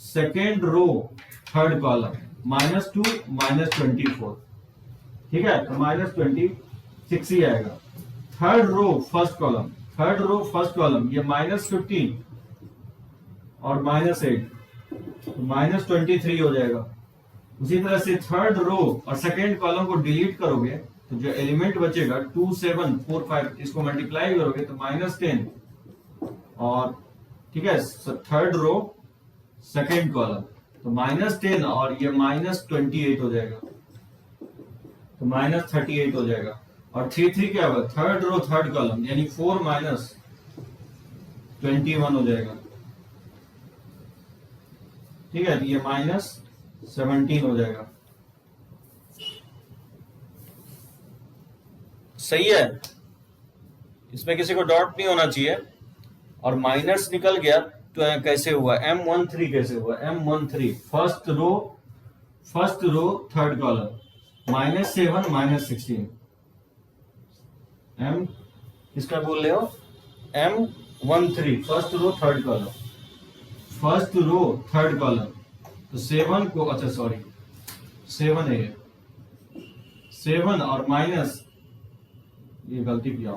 सेकेंड रो थर्ड कॉलम -2 -24, ठीक है, तो -26 ही आएगा। Third row first column, third row first column, ये -15 और -8, तो -23 हो जाएगा। उसी तरह से थर्ड रो और सेकेंड कॉलम को डिलीट करोगे तो जो एलिमेंट बचेगा 2 7 4 5 इसको मल्टीप्लाई करोगे तो -10 और ठीक है थर्ड रो सेकेंड कॉलम तो -10 और ये -28 हो जाएगा तो -38 हो जाएगा। और 3 क्या होगा थर्ड रो थर्ड कॉलम यानी 4 -21 हो जाएगा। ठीक है तो ये -17 हो जाएगा। सही है, इसमें किसी को डाउट नहीं होना चाहिए। और माइनस निकल गया तो कैसे हुआ M13 कैसे हुआ M13 first row third column -7 -16 M किसका बोल रहे हो M13 first row third column first row third column तो 7 को अच्छा सॉरी 7 है 7 और माइनस ये गलती किया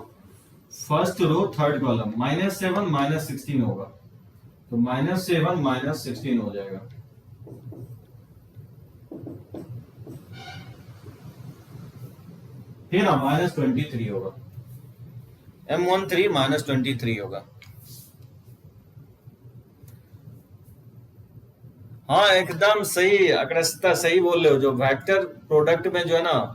फर्स्ट रो थर्ड कॉलम -7 -16 होगा तो -7 -16 हो जाएगा। फिर ना -23 होगा M13 -23 होगा। हाँ एकदम सही अग्रस्ता सही बोल रहे हो। जो वेक्टर प्रोडक्ट में जो है ना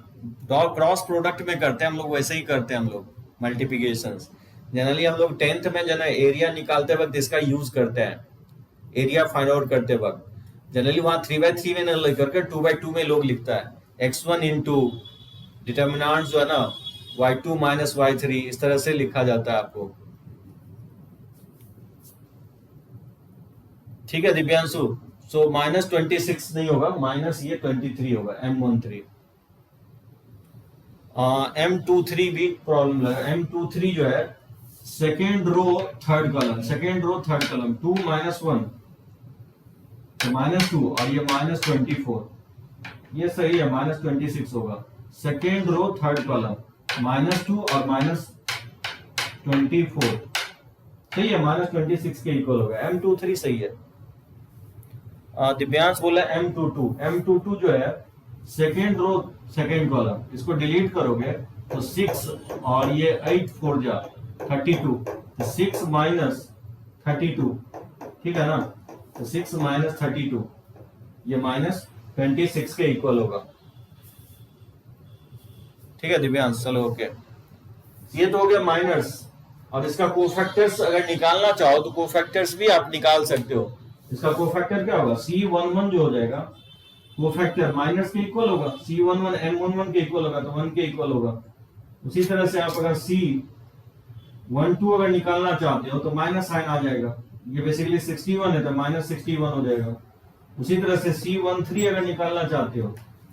क्रॉस प्रोडक्ट में करते हैं हम लोग वैसे ही करते हैं हम लोग मल्टीप्लिकेशंस। जनरली हम लोग 10th में जो है एरिया निकालते वक्त इसका यूज करते हैं। एरिया फाइंड आउट करते वक्त जनरली वहां 3/3 में न लिख करके 2/2 में लोग लिखता है x1 इंटू डिटर्मिनेंट जो है ना y2 माइनस y3 इस तरह से लिखा जाता है आपको। ठीक है दिव्यांशु सो -26 नहीं होगा माइनस ये 23 होगा M13। M23 भी प्रॉब्लम लगा M23 जो है सेकेंड रो थर्ड कॉलम 2 -1 तो -2 और ये -24 ये सही है -26 होगा। सेकेंड रो थर्ड कॉलम -2 और -24 सही है -26 के इक्वल होगा M23 सही है। दिव्यांश बोला M22 जो है सेकेंड रो सेकेंड कॉलम इसको डिलीट करोगे तो 6 और ये 8 4 जा 32 तो 6 -32 ठीक है ना तो 6 -32 ये -26 के इक्वल होगा। ठीक है दिव्यांश चलो ओके ये तो हो गया माइनस। और इसका कोफैक्टर्स अगर निकालना चाहो तो कोफैक्टर्स भी आप निकाल सकते हो। इसका कोफैक्टर क्या होगा C11 जो हो जाएगा कोफैक्टर माइनस के इक्वल होगा C11 M11 के इक्वल होगा तो 1 के इक्वल होगा। उसी तरह से आप अगर C12 अगर निकालना चाहते हो तो माइनस साइन आ जाएगा। ये बेसिकली 61 है तो -61 हो जाएगा। उसी तरह से C13 अगर निकालना चाहते हो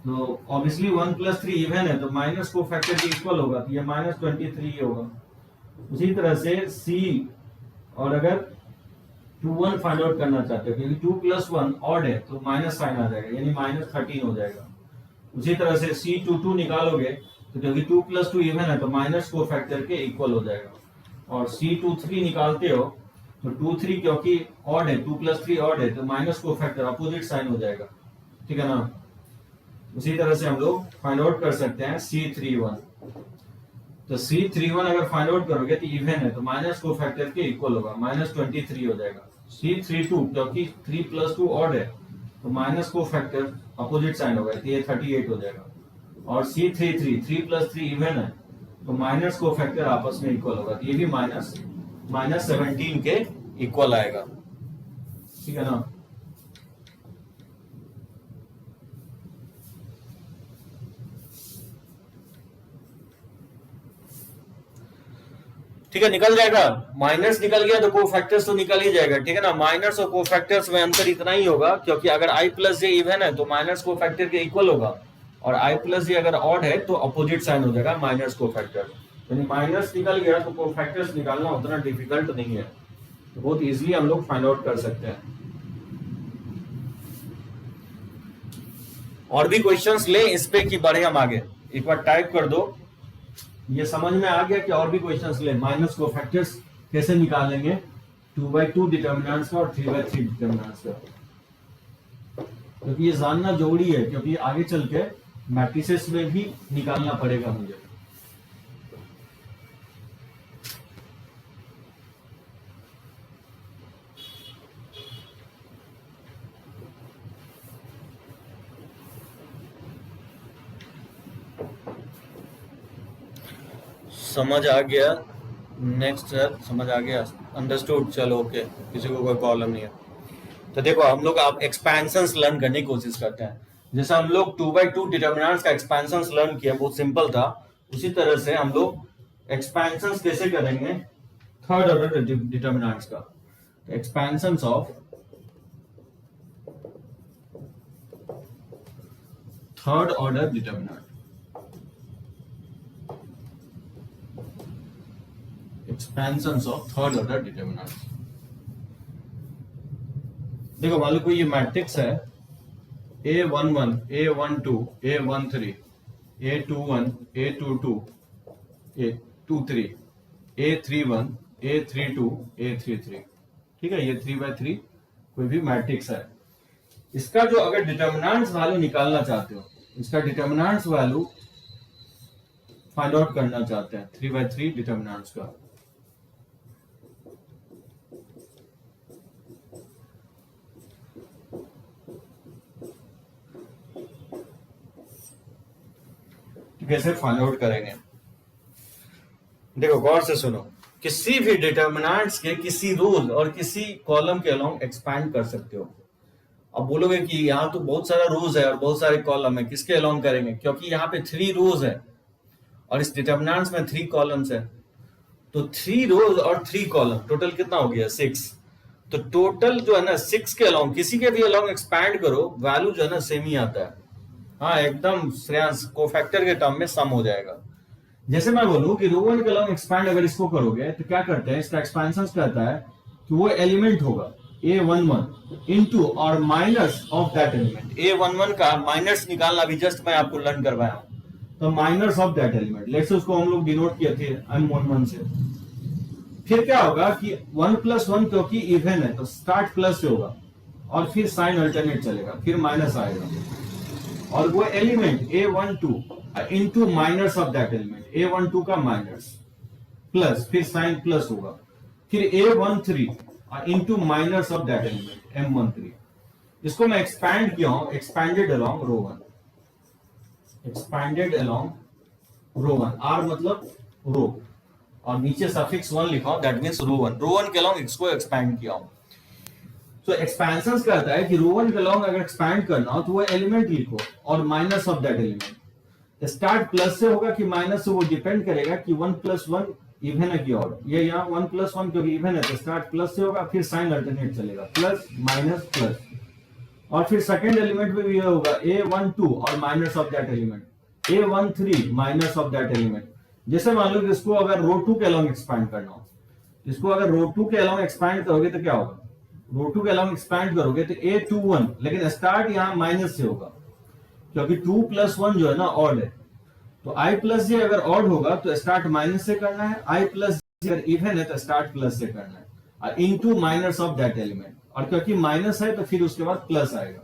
तो ऑब्वियसली 1 + 3 इवन है तो माइनस कोफैक्टर के इक्वल होगा तो ये -23 होगा। उसी तरह से C और अगर 21 फाइंड आउट करना चाहते हो क्योंकि 2 + 1 ऑड है तो माइनस साइन आ जाएगा यानी -13 हो जाएगा। उसी तरह से C22 निकालोगे तो क्योंकि 2 + 2 इवन है तो माइनस कोफैक्टर के इक्वल हो जाएगा। और C23 निकालते हो तो 23 क्योंकि ऑड है 2 + 3 ऑड है तो माइनस कोफैक्टर अपोजिट साइन हो जाएगा। ठीक है ना। उसी तरह से हम लोग फाइंड आउट कर सकते हैं C31 तो C31 अगर फाइंड आउट करोगे तो इवन है तो माइनस कोफैक्टर के इक्वल होगा -23 हो जाएगा। C32 क्योंकि 3 + 2 ऑड है तो माइनस कोफैक्टर अपोजिट साइन होगा तो ये 38 हो जाएगा। और C33 3 + 3 इवन है तो माइनस कोफैक्टर आपस में इक्वल होगा तो ये भी -17 के इक्वल आएगा। ठीक है ना। ठीक है निकल जाएगा। माइनस निकल गया तो कोफैक्टर्स तो निकल ही जाएगा। ठीक है ना। माइनस और कोफैक्टर्स में अंतर इतना ही होगा क्योंकि अगर I + J इवन है तो माइनस कोफैक्टर के इक्वल होगा और I + J अगर ऑड है तो अपोजिट साइन हो जाएगा माइनस कोफैक्टर। यानी माइनस निकल गया तो कोफैक्टर्स निकालना उतना डिफिकल्ट नहीं है तो बहुत इजीली हम लोग फाइंड आउट कर सकते हैं। और भी क्वेश्चंस ले इस पे कि बढ़े हम आगे एक बार टाइप कर दो। ये समझ में आ गया कि और भी क्वेश्चंस ले माइनस कोफैक्टर्स कैसे निकालेंगे 2/2 डिटर्मिनेंट्स का और 3/3 डिटर्मिनेंट्स का। क्योंकि ये जानना जरूरी है, क्योंकि आगे चल के मैट्रिसेस में भी निकालना पड़ेगा मुझे। समझ आ गया? नेक्स्ट सर, समझ आ गया, अंडरस्टूड, चलो ओके, किसी को कोई प्रॉब्लम नहीं है। तो देखो हम लोग आप एक्सपेंशंस लर्न करने की कोशिश करते हैं। जैसे हम लोग 2/2 डिटर्मिनेंट्स का एक्सपेंशंस लर्न किया, बहुत सिंपल था। उसी तरह से हम लोग एक्सपेंशंस कैसे करेंगे थर्ड ऑर्डर डिटर्मिनेंट्स का। Expansions of third order determinant, expansions of third order determinants. देखो मान लो कोई ये मैट्रिक्स है A11, A12, A13, A21, A22, A23, A31, A32, A33, ठीक है, ये 3/3 कोई भी मैट्रिक्स है। इसका जो अगर डिटर्मिनेंट्स वैल्यू निकालना चाहते हो, इसका डिटर्मिनेंट्स वैल्यू फाइंड आउट करना चाहते हैं 3/3 डिटर्मिनेंट्स का, कैसे फाइंड आउट करेंगे? देखो गौर से सुनो, किसी भी डिटर्मिनेंट्स के किसी रूल और किसी कॉलम के अलोंग एक्सपैंड कर सकते हो। अब बोलोगे कि यहाँ तो बहुत सारा रूल्स है और बहुत सारे कॉलम है, किसके अलोंग करेंगे? क्योंकि यहाँ पे 3 रूल्स है और इस डिटर्मिनेंट्स में 3 कॉलम्स है, तो 3 रोज और 3 कॉलम, टोटल कितना हो गया 6। तो टोटल जो है ना 6 के अलोंग किसी के भी अलोंग एक्सपैंड करो, वैल्यू जो है ना सेम ही आता है। हाँ एकदम श्रेयांश, कोफैक्टर के टर्म में सम हो जाएगा। जैसे मैं बोलूं कि रो वन के अलोंग एक्सपैंड अगर इसको करोगे तो क्या करते हैं, इसका एक्सपेंशन कहता है कि वो एलिमेंट होगा A11 इनटू और minus of that element. A11 का माइनस निकालना भी जस्ट मैं आपको लर्न करवाया हूं, तो minus of that element, let's say उसको हम लोग डिनोट किए थे M11 से। फिर क्या होगा कि 1 + 1 क्योंकि इवन है तो स्टार्ट प्लस से होगा और फिर साइन अल्टरनेट चलेगा, फिर माइनस आएगा, और वो element A12 into minus of that element, A12 का माइनस प्लस, फिर साइन प्लस होगा, फिर A13 into minus of that element M13। इसको मैं एक्सपैंड किया हूं, एक्सपैंडेड अलोंग रो वन, एक्सपैंडेड अलोंग रो वन, R मतलब रो और नीचे सफिक्स 1 लिखा हूं, दैट मींस रो वन के अलोंग इसको एक्सपैंड किया हूं। तो एक्सपेंशंस कहता है कि रो वन के अलोंग अगर एक्सपैंड करना हो तो वो एलिमेंट लिखो और minus of that element. Start plus से होगा कि माइनस से, वो डिपेंड करेगा कि 1 + 1 इवन है कि ऑड। ये यहाँ 1 + 1 क्योंकि इवन है तो स्टार्ट प्लस से होगा, फिर साइन अल्टरनेट चलेगा, प्लस माइनस प्लस, और फिर सेकंड एलिमेंट में भी ये होगा A12 और minus of that element, A13 minus of that element. जैसे मान लो कि इसको अगर रो 2 के अलोंग एक्सपैंड करना हो, इसको अगर रो 2 के अलोंग एक्सपैंड करोगे तो क्या होगा, रो 2 के अलोंग एक्सपैंड करोगे तो A21, लेकिन स्टार्ट यहाँ माइनस से होगा क्योंकि 2 + 1 जो है ना ऑड है, तो I + j अगर ऑड होगा तो स्टार्ट माइनस से करना है, I + j अगर इवन है तो स्टार्ट प्लस से करना है, into minus of that element, और क्योंकि माइनस है तो फिर उसके बाद प्लस आएगा,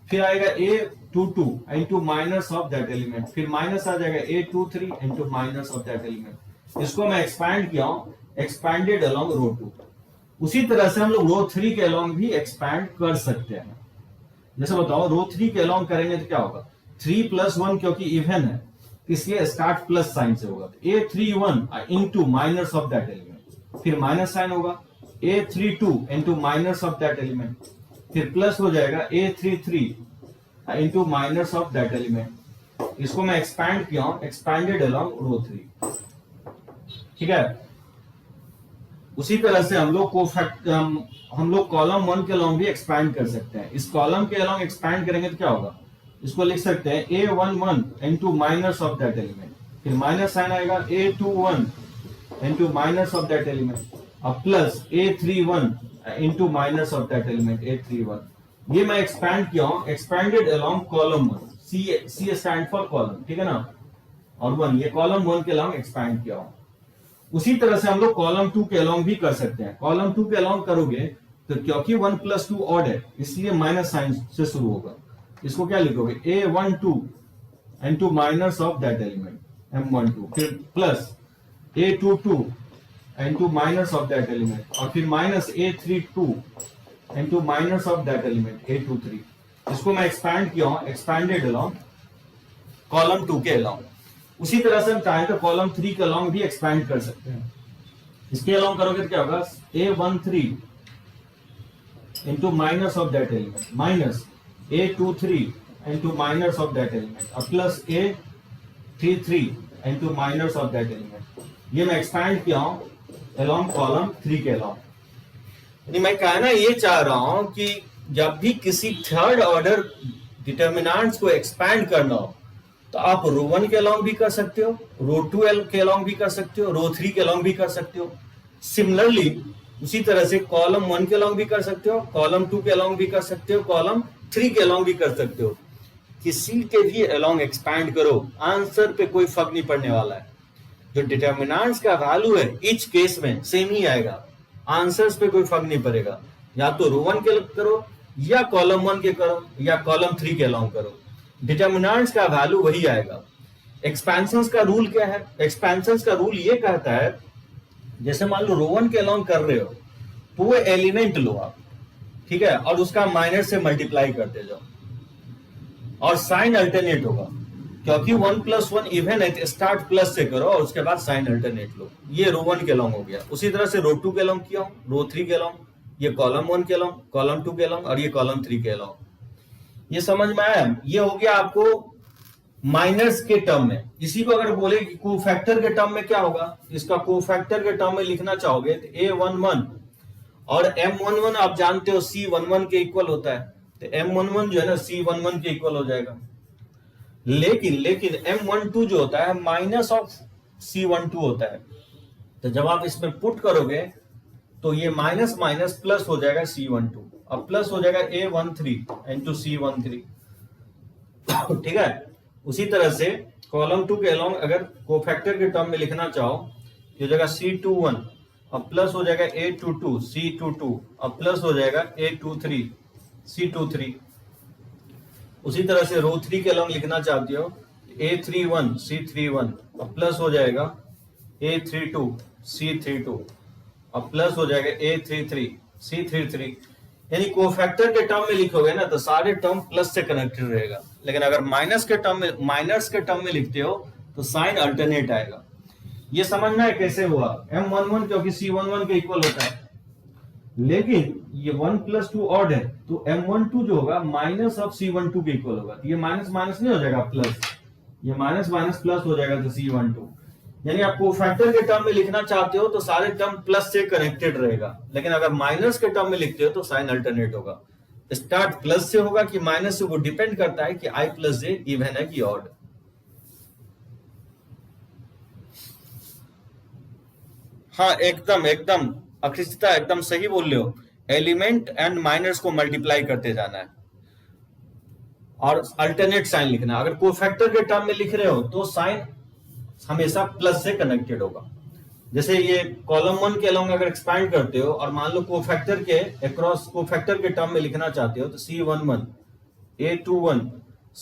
फिर आएगा A22 into minus of that element, फिर माइनस आ जाएगा A23 into minus of that element. इसको मैं एक्सपैंड किया हूं, एक्सपैंडेड अलोंग रो 2। उसी तरह से हम लोग रो 3 के अलोंग भी एक्सपैंड कर सकते हैं। जैसे बताओ रो 3 के अलोंग करेंगे तो क्या होगा, 3 + 1 क्योंकि इवन है इसलिए स्टार्ट प्लस साइन से होगा, A31 into minus of that element, फिर माइनस साइन होगा, A32 into minus of that element, फिर प्लस हो जाएगा A33 into minus of that element. इसको मैं एक्सपैंड किया हूं, एक्सपैंडेड अलोंग रो 3, ठीक है। उसी तरह से हम लोग कॉलम 1 के अलोंग भी एक्सपैंड कर सकते हैं। इस कॉलम के अलोंग एक्सपैंड करेंगे तो क्या होगा, इसको लिख सकते हैं A11 into minus of that element, फिर माइनस साइन आएगा, A21 into minus of that element, अब plus A31 into minus of that element A31। ये मैं एक्सपैंड किया हूं, expanded along column 1, C stand for column, ठीक है ना, और 1, ये कॉलम 1 के अलोंग एक्सपैंड किया हूं। उसी तरह से हम लोग कॉलम 2 के अलोंग भी कर सकते हैं। कॉलम 2 के अलोंग करोगे तो क्योंकि 1 + 2 ऑड है इसलिए माइनस साइन से शुरू होगा, इसको क्या लिखोगे, A12 into minus of that element M12, फिर plus A22 into minus of that element, और फिर minus A32 into minus of that element A23। इसको मैं एक्सपैंड किया हूं, एक्सपैंडेड अलोंग कॉलम 2 के अलोंग। उसी तरह से हम चाहें तो कॉलम 3 के अलोंग भी एक्सपैंड कर सकते हैं। इसके अलोंग करोगे तो क्या होगा, A13 into minus of that element minus A23 into minus of that element और plus A33 into minus of that element. ये मैं एक्सपैंड किया हूं अलोंग कॉलम 3 के अलोंग। मैं कहना ये चाह रहा हूं कि जब भी किसी थर्ड ऑर्डर डिटर्मिनेंट्स को एक्सपैंड करना हो तो आप रो 1 के अलोंग भी कर सकते हो, रो 2 के अलोंग भी कर सकते हो, रो 3 के अलोंग भी कर सकते हो। सिमिलरली उसी तरह से कॉलम 1 के अलोंग भी कर सकते हो, कॉलम 2 के अलोंग भी कर सकते हो, कॉलम 3 के अलोंग भी कर सकते हो। किसी के भी अलोंग एक्सपैंड करो, आंसर पे कोई फर्क नहीं पड़ने वाला है। जो डिटर्मिनेंट्स का वैल्यू है ईच केस में सेम ही आएगा, आंसर्स पे कोई फर्क नहीं पड़ेगा। या तो रो 1 के करो या कॉलम 1 के करो या कॉलम 3 के अलोंग करो, डिटर्मिनेंट्स का वैल्यू वही आएगा। एक्सपेंशंस का रूल क्या है, एक्सपेंशंस का रूल ये कहता है, जैसे मान लो रो 1 के अलोंग कर रहे हो तो वो एलिमेंट लो आप, ठीक है, और उसका माइनस से मल्टीप्लाई करते जाओ और साइन अल्टरनेट होगा, क्योंकि 1 + 1 इवन है, स्टार्ट प्लस से करो और उसके बाद साइन अल्टरनेट लो। ये रो 1 के अलोंग हो गया। उसी तरह से रो 2 के अलोंग किया, रो 3 के अलोंग, ये कॉलम 1 के अलोंग, कॉलम 2 के अलोंग और ये कॉलम 3 के अलोंग। ये समझ में आया? ये हो गया आपको माइनस के टर्म में। इसी को अगर बोले कि कोफैक्टर के टर्म में क्या होगा, इसका कोफैक्टर के टर्म में लिखना चाहोगे तो A11 और M11 आप जानते हो C11 के इक्वल होता है, तो M11 जो है ना C11 के इक्वल हो जाएगा। लेकिन M12 जो होता है माइनस ऑफ C12 होता है, तो जब आप इसमें पुट करोगे तो ये माइनस माइनस प्लस हो जाएगा C12 और प्लस हो जाएगा A13 into C13, ठीक है। उसी तरह से कॉलम 2 के अलोंग अगर कोफैक्टर के टर्म में लिखना चाहो तो हो जाएगा C21 और प्लस हो जाएगा A22 C22 और प्लस हो जाएगा A23 C23। उसी तरह से रो 3 के अलोंग लिखना चाहते हो A31 C31 और प्लस हो जाएगा A32 C32 और प्लस हो जाएगा A33 C33। यानी कोफैक्टर के टर्म में लिखोगे ना तो सारे टर्म प्लस से कनेक्टेड रहेगा, लेकिन अगर माइनस के टर्म में लिखते हो तो साइन अल्टरनेट आएगा। ये समझना है कैसे हुआ, M11 क्योंकि C11 के इक्वल होता है, लेकिन ये 1 + 2 ऑड है तो M12 जो होगा माइनस ऑफ C12 के इक्वल होगा। तो ये माइनस माइनस नहीं हो जाएगा प्लस, ये माइनस माइनस प्लस हो जाएगा तो C12। यानी आप कोफैक्टर के टर्म में लिखना चाहते हो तो सारे टर्म प्लस से कनेक्टेड रहेगा, लेकिन अगर माइनस के टर्म में लिखते हो तो साइन अल्टरनेट होगा। स्टार्ट प्लस से होगा कि माइनस से, वो डिपेंड करता है कि I + J इवन है कि ऑड। हाँ एकदम अक्षिता एकदम सही बोल रहे हो। एलिमेंट एंड माइनस को मल्टीप्लाई करते जाना है और अल्टरनेट साइन लिखना है। अगर कोफैक्टर के टर्म में लिख रहे हो तो साइन हमेशा प्लस से कनेक्टेड होगा। जैसे ये कॉलम 1 के अलोंग अगर एक्सपैंड करते हो और मान लो कोफैक्टर के अक्रॉस कोफैक्टर के टर्म में लिखना चाहते हो तो C11 A21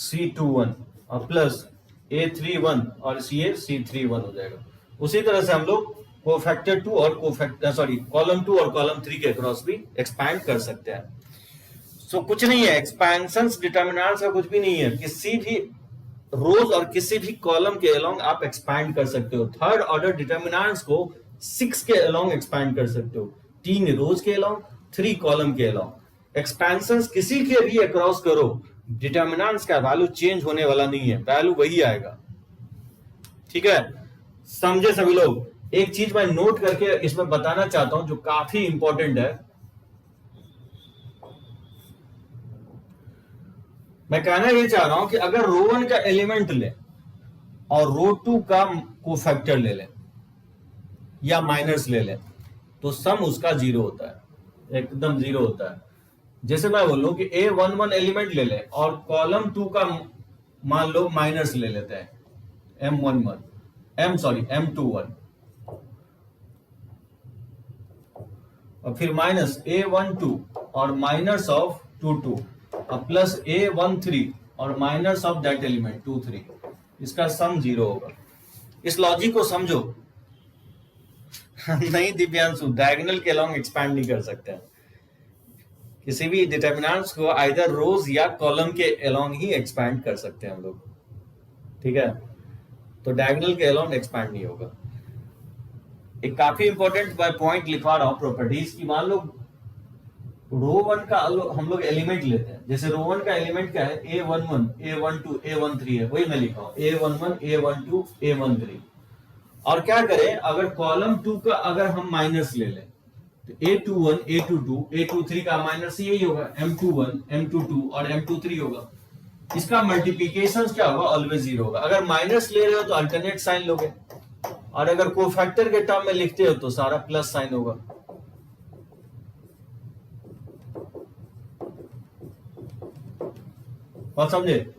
C21 और प्लस A31 और ये C31 हो जाएगा। उसी तरह से हम लोग कोफैक्टर 2 और कॉलम 2 और कॉलम 3 के अक्रॉस भी एक्सपैंड कर सकते हैं। सो कुछ नहीं है, एक्सपेंशंस डिटर्मिनेंट्स का कुछ भी नहीं है। किसी भी रोज और किसी भी कॉलम के अलोंग आप एक्सपैंड कर सकते हो। थर्ड ऑर्डर डिटर्मिनेंट्स को 6 के अलोंग एक्सपैंड कर सकते हो, 3 रोज के अलोंग, 3 कॉलम के अलोंग। एक्सपेंशंस किसी के भी अक्रॉस करो, डिटर्मिनेंट्स का वैल्यू चेंज होने वाला नहीं है, वैल्यू वही आएगा, ठीक है। समझे सभी लोग? एक चीज मैं नोट करके इसमें बताना चाहता हूं जो काफी इंपॉर्टेंट है। मैं कहना ये चाह रहा हूं कि अगर रो 1 का एलिमेंट ले और रो 2 का कोफैक्टर ले ले या माइनस ले ले तो सम उसका 0 होता है, एकदम 0 होता है। जैसे मैं बोलूं कि A11 एलिमेंट ले ले और कॉलम 2 का मान लो माइनस ले लेते हैं M21 और फिर माइनस A12 और माइनस ऑफ 22 और प्लस A13 और माइनस ऑफ दैट एलिमेंट 2 3, इसका सम 0 होगा। इस लॉजिक को समझो। नहीं दिव्यांशु, डायगोनल के अलोंग एक्सपैंड नहीं कर सकते हैं। किसी भी डिटर्मिनेंट्स को आइदर रोज या कॉलम के अलोंग ही एक्सपैंड कर सकते हैं हम लोग, ठीक है। तो डायगोनल के अलोंग एक्सपैंड नहीं होगा। एक काफी इंपॉर्टेंट पॉइंट लिखवा रहा हूं प्रॉपर्टीज की। मान लो रो वन का हम लोग एलिमेंट लेते हैं। जैसे रो वन का एलिमेंट क्या है, A11 A12 A13 है, वही मैं लिखा हूं A11 A12 A13। और क्या करें, अगर कॉलम 2 का अगर हम माइनस ले लें तो A21 A22 A23 का माइनस यही होगा, M21 M22 और M23 होगा। इसका मल्टीप्लीकेशन क्या होगा, ऑलवेज 0 होगा। अगर माइनस ले रहे हो तो अल्टरनेट साइन लोगे, और अगर कोफैक्टर के टर्म में लिखते हो तो सारा प्लस साइन होगा। और समझे,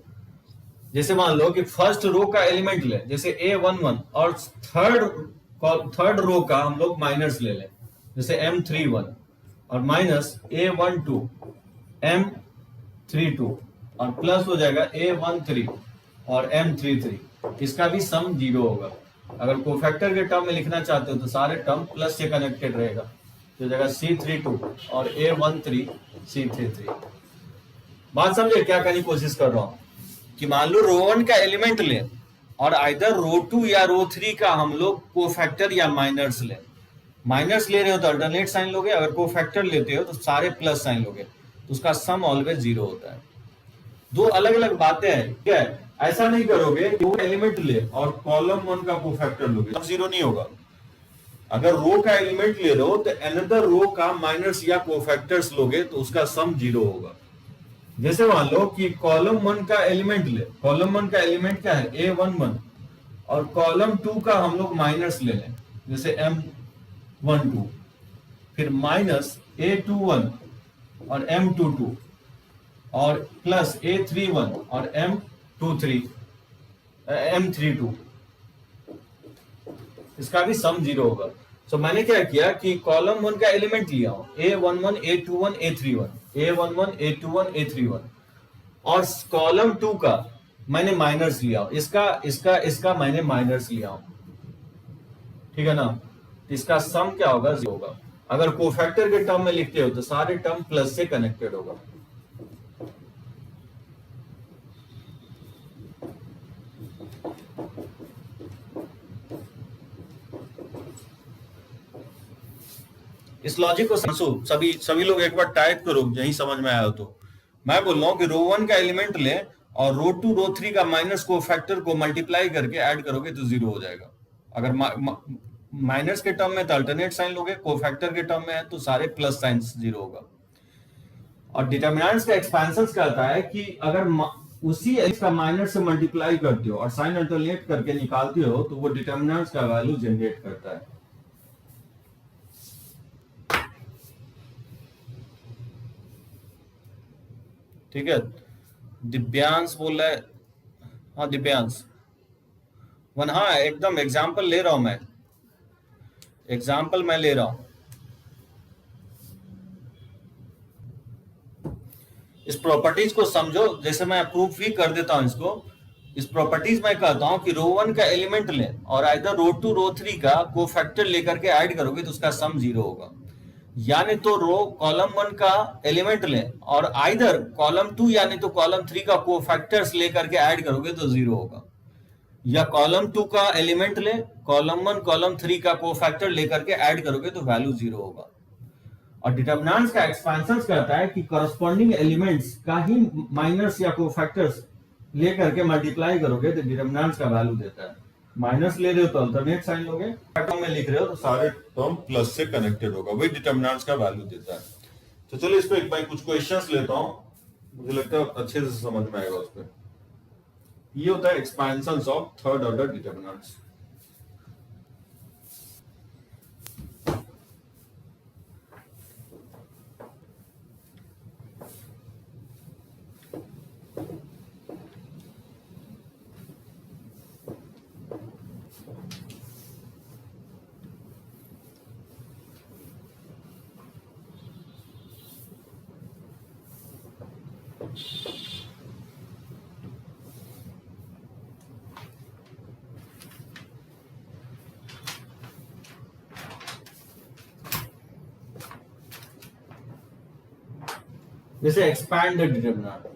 जैसे मान लो कि फर्स्ट रो का एलिमेंट ले, जैसे A11 और थर्ड रो का हम लोग माइनस ले लें, जैसे M31 और माइनस A12 M32 और प्लस हो जाएगा A13 और M33। इसका भी सम 0 होगा। अगर कोफैक्टर के टर्म में लिखना चाहते हो तो सारे टर्म प्लस से कनेक्टेड रहेगा, तो हो जाएगा C32 और A13 C33। बात समझे क्या कहने की कोशिश कर रहा हूं, कि मान लो रो वन का एलिमेंट ले और आइदर रो 2 या रो 3 का हम लोग कोफैक्टर या माइनस ले। माइनस ले रहे हो तो अल्टरनेट साइन लोगे, अगर कोफैक्टर लेते हो तो सारे प्लस साइन लोगे, तो उसका सम ऑलवेज 0 होता है। दो अलग अलग बातें हैं, क्या है। ऐसा नहीं करोगे कि वो एलिमेंट ले और कॉलम 1 का कोफैक्टर लोगे, तब 0 नहीं होगा। अगर रो का एलिमेंट ले रहे हो तो अनदर रो का माइनस या कोफैक्टर्स लोगे तो उसका सम 0 होगा। जैसे मान लो कि कॉलम 1 का एलिमेंट ले, कॉलम 1 का एलिमेंट क्या है A11 और कॉलम 2 का हम लोग माइनस ले लें, जैसे M12, फिर माइनस A21 और M22 और प्लस A31 और M32, इसका भी सम 0 होगा। तो मैंने क्या किया कि कॉलम 1 का एलिमेंट लिया हूं A11 A21 A31 A11 A21 A31, और कॉलम 2 का मैंने माइनस लिया हूं, इसका मैंने माइनस लिया हूं, ठीक है ना। तो इसका सम क्या होगा, 0 होगा। अगर कोफैक्टर के टर्म में लिखते हो तो सारे टर्म प्लस से कनेक्टेड होगा। इस लॉजिक को समझो, सभी लोग एक बार टाइप करो, यही समझ में आया हो तो। मैं बोल रहा हूं कि रो 1 का एलिमेंट ले और रो 2 रो 3 का माइनस को फैक्टर को मल्टीप्लाई करके ऐड करोगे तो 0 हो जाएगा। अगर माइनस के टर्म में तो अल्टरनेट साइन लोगे, कोफैक्टर के टर्म में है तो सारे प्लस साइन 0 होगा। और डिटर्मिनेंट्स का एक्सपेंशन कहता है कि अगर उसी एक्स का माइनस से मल्टीप्लाई करते हो और साइन अल्टरनेट करके निकालते हो तो वो डिटर्मिनेंट्स का वैल्यू जनरेट करता है। ठीक है, दिव्यांश बोल रहा है। हाँ दिव्यांश वन, हाँ एकदम एग्जाम्पल ले रहा हूं मैं, एग्जाम्पल मैं ले रहा हूं। इस प्रॉपर्टीज को समझो, जैसे मैं प्रूफ भी कर देता हूं इसको। इस प्रॉपर्टीज में कहता हूं कि रो 1 का एलिमेंट ले और आइदर रो 2 रो 3 का कोफैक्टर लेकर के ऐड करोगे तो उसका सम 0 होगा। यानी तो रो कॉलम 1 का एलिमेंट ले और आइदर कॉलम 2 यानी तो कॉलम 3 का कोफैक्टर्स लेकर के ऐड करोगे तो 0 होगा, या कॉलम 2 का एलिमेंट ले, कॉलम 1 कॉलम 3 का कोफैक्टर लेकर के ऐड करोगे तो वैल्यू 0 होगा। और डिटर्मिनेंट्स का एक्सपेंशन कहता है कि कॉरस्पॉन्डिंग एलिमेंट्स का ही माइनस या कोफैक्टर्स लेकर के मल्टीप्लाई करोगे तो डिटर्मिनेंट्स का वैल्यू देता है। माइनस ले रहे हो तो अल्टरनेट साइन लोगे, टर्म में लिख रहे हो तो सारे टर्म प्लस से कनेक्टेड होगा, वही डिटर्मिनेंट्स का वैल्यू देता है। तो चलो इस पे एक बार कुछ क्वेश्चंस लेता हूं, मुझे लगता है अच्छे से समझ में आएगा उस पे। ये होता है expansion of third order determinants. जैसे एक्सपैंड द डिटरमिनेंट,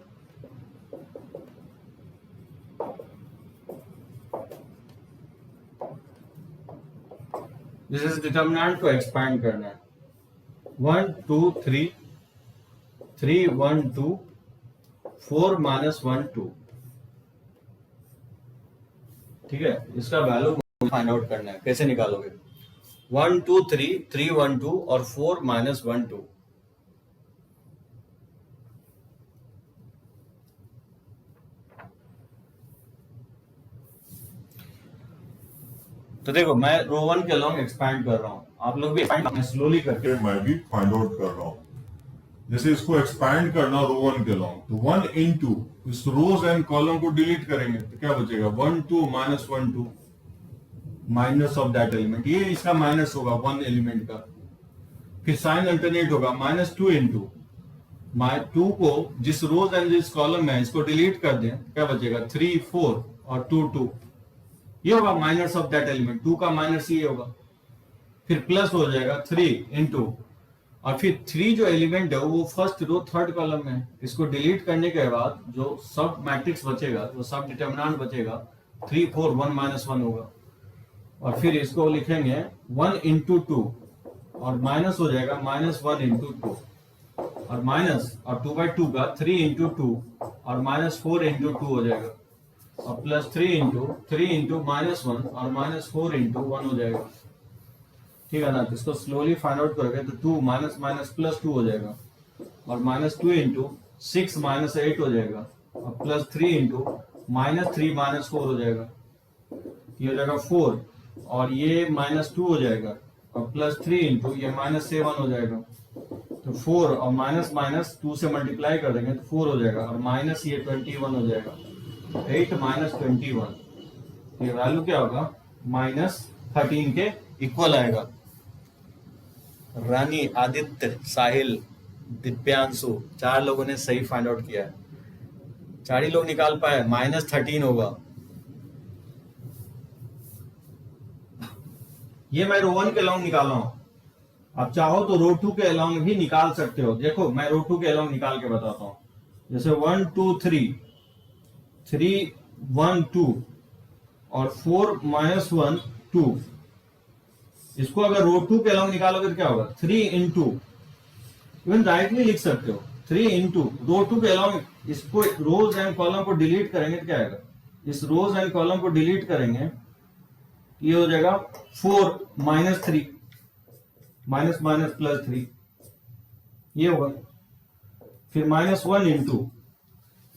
जैसे डिटरमिनेंट को एक्सपैंड करना है 1 2 3 3 1 2 4 माइनस 1 2, ठीक है। इसका वैल्यू फाइंड आउट करना है, कैसे निकालोगे? 1 2 3 3 1 2 और 4 माइनस 1 2। तो देखो मैं रो 1 के अलॉन्ग एक्सपैंड कर रहा हूं, आप लोग भी स्लोली करके। मैं भी फाइंड आउट कर रहा हूँ। जैसे इसको एक्सपैंड करना रो 1 के लॉन्ग, तो 1 इंटू इस रोज एंड कॉलम को डिलीट करेंगे तो क्या बचेगा 1 2 minus 1 2 minus of that element, ये इसका माइनस होगा 1 एलिमेंट का। फिर साइन अल्टरनेट होगा माइनस 2 इंटू 2 को जिस रोज एंड जिस कॉलम में है इसको डिलीट कर दें, क्या बचेगा 3 4 और 2 2, ये होगा माइनस ऑफ दैट एलिमेंट, 2 का माइनस ये होगा। फिर प्लस हो जाएगा 3 इंटू, और फिर 3 जो एलिमेंट है वो फर्स्ट रो थर्ड कॉलम में है, इसको डिलीट करने के बाद जो सब मैट्रिक्स बचेगा, जो सब डिटरमिनेंट बचेगा 3 4 1 माइनस 1 होगा। और फिर इसको लिखेंगे 1 इंटू 2 और माइनस हो जाएगा माइनस 1 इंटू 2 और माइनस और 2/2 का 3 इंटू 2 और माइनस 4 इंटू 2 हो जाएगा और प्लस 3 इंटू माइनस 1 और माइनस 4 इंटू 1 हो जाएगा, ठीक है ना। तो इसको स्लोली फाइंड आउट करोगे तो 2 माइनस माइनस प्लस 2 हो जाएगा और माइनस 2 इंटू 6 माइनस 8 हो जाएगा और प्लस 3 इंटू माइनस 3 माइनस 4 हो जाएगा, ये हो जाएगा 4 और ये माइनस 2 हो जाएगा और प्लस 3 इंटू ये माइनस 7 हो जाएगा। तो 4 और माइनस माइनस 2 से मल्टीप्लाई कर देंगे तो 4 हो जाएगा और माइनस ये 21 हो जाएगा, 8 माइनस 21, ये वैल्यू क्या होगा माइनस 13 के इक्वल आएगा। रानी, आदित्य, साहिल, दिव्यांशु, 4 लोगों ने सही फाइंड आउट किया है, 4 ही लोग निकाल पाए, माइनस 13 होगा। ये मैं रो 1 के अलॉन्ग निकाला हूं, आप चाहो तो रो 2 के अलॉन्ग भी निकाल सकते हो। देखो मैं रो 2 के अलॉन्ग निकाल के बताता हूं, जैसे 1 2 3 3 1 2 और 4 माइनस 1 2, इसको अगर रो 2 के अलॉन्ग निकालोगे तो क्या होगा 3 इंटू, इवन डायरेक्टली लिख सकते हो 3 इंटू रो 2 के अलॉन्ग, इसको रोज एंड कॉलम को डिलीट करेंगे तो क्या आएगा, इस रोज एंड कॉलम को डिलीट करेंगे ये हो जाएगा 4 माइनस 3 माइनस माइनस प्लस 3, ये होगा। फिर माइनस 1 इंटू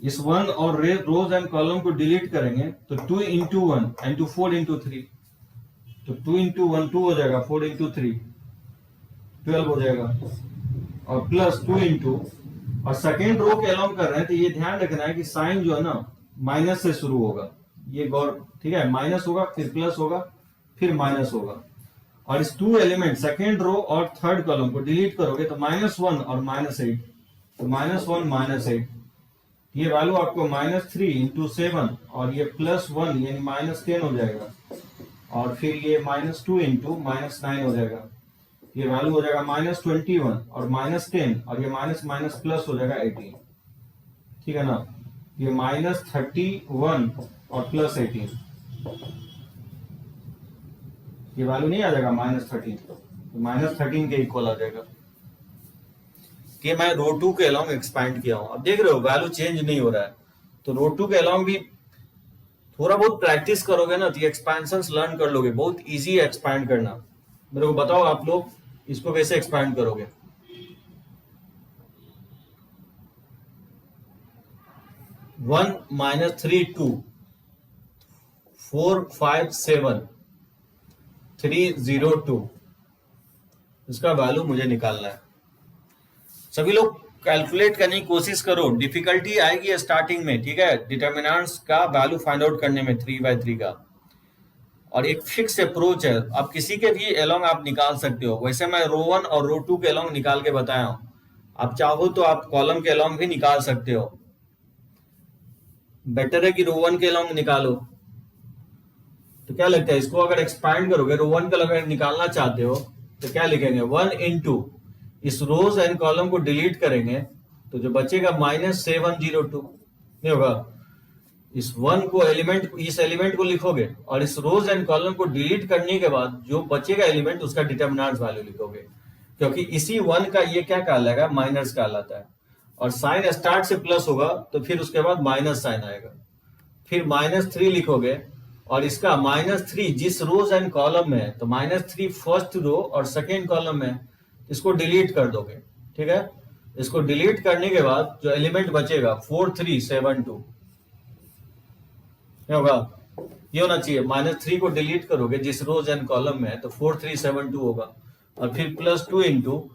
इस 1 और रोज एंड कॉलम को डिलीट करेंगे तो 2 इंटू 1 इंटू 4 इंटू 3, तो 2 इंटू 1 2 हो जाएगा, 4 इंटू 3 12 हो जाएगा और प्लस 2 इंटू, और सेकेंड रो के अलॉन्ग कर रहे हैं तो ये ध्यान रखना है कि साइन जो है ना माइनस से शुरू होगा, ये गौर, ठीक है। माइनस होगा फिर प्लस होगा फिर माइनस होगा, और इस 2 एलिमेंट सेकेंड रो और थर्ड कॉलम को डिलीट करोगे तो -1 और -8, तो -1 -8, ये वैल्यू आपको -3 इंटू 7 और ये +1 यानी -10 हो जाएगा, और फिर ये -2 इंटू -9 हो जाएगा, ये वैल्यू हो जाएगा -21 और -10 और ये माइनस माइनस प्लस हो जाएगा 18, ठीक है ना। ये -31 और +18, ये वैल्यू नहीं आ जाएगा -13, तो -13 के इक्वल आ जाएगा। कि मैं रो 2 के अलॉन्ग एक्सपैंड किया हूं, अब देख रहे हो वैल्यू चेंज नहीं हो रहा है, तो रो 2 के अलॉन्ग भी थोड़ा बहुत प्रैक्टिस करोगे ना तो एक्सपेंशंस लर्न कर लोगे, बहुत इजी है एक्सपैंड करना। मेरे को बताओ आप लोग इसको कैसे एक्सपैंड करोगे। 1 -3 2 4 5 7 3 0 2, इसका वैल्यू मुझे निकालना है। सभी लोग कैलकुलेट करने की कोशिश करो, डिफिकल्टी आएगी स्टार्टिंग में, ठीक है, डिटर्मिनेंट्स का वैल्यू फाइंड आउट करने में 3/3 का, और एक फिक्स अप्रोच है, आप किसी के भी अलॉन्ग आप निकाल सकते हो। वैसे मैं रो 1 और रो 2 के अलॉन्ग निकाल के बताया हूं, आप चाहो तो आप कॉलम के अलॉन्ग भी निकाल सकते हो। बेटर है कि रो 1 के अलॉन्ग निकालो। तो क्या लगता है, इसको अगर एक्सपैंड करोगे, रो 1 का अगर निकालना चाहते हो तो क्या लिखेंगे 1 इंटू इस रोज एंड कॉलम को डिलीट करेंगे तो जो बचेगा -702 नहीं होगा। इस एलिमेंट को लिखोगे और इस रोज एंड कॉलम को डिलीट करने के बाद जो बचेगा एलिमेंट उसका डिटर्मिनेंट वैल्यू लिखोगे, क्योंकि इसी 1 का ये क्या कहलाएगा, माइनस कहलाता है। और साइन स्टार्ट से प्लस होगा तो फिर उसके बाद माइनस साइन आएगा, फिर -3 लिखोगे और इसका -3 जिस रोज एंड कॉलम में है तो -3 फर्स्ट रो और सेकेंड कॉलम में, इसको डिलीट कर दोगे। ठीक है, इसको डिलीट करने के बाद जो एलिमेंट बचेगा 4372 होगा, ये होना चाहिए। -3 को डिलीट करोगे जिस रोज एंड कॉलम में है तो 4372 होगा, और फिर +2 इंटू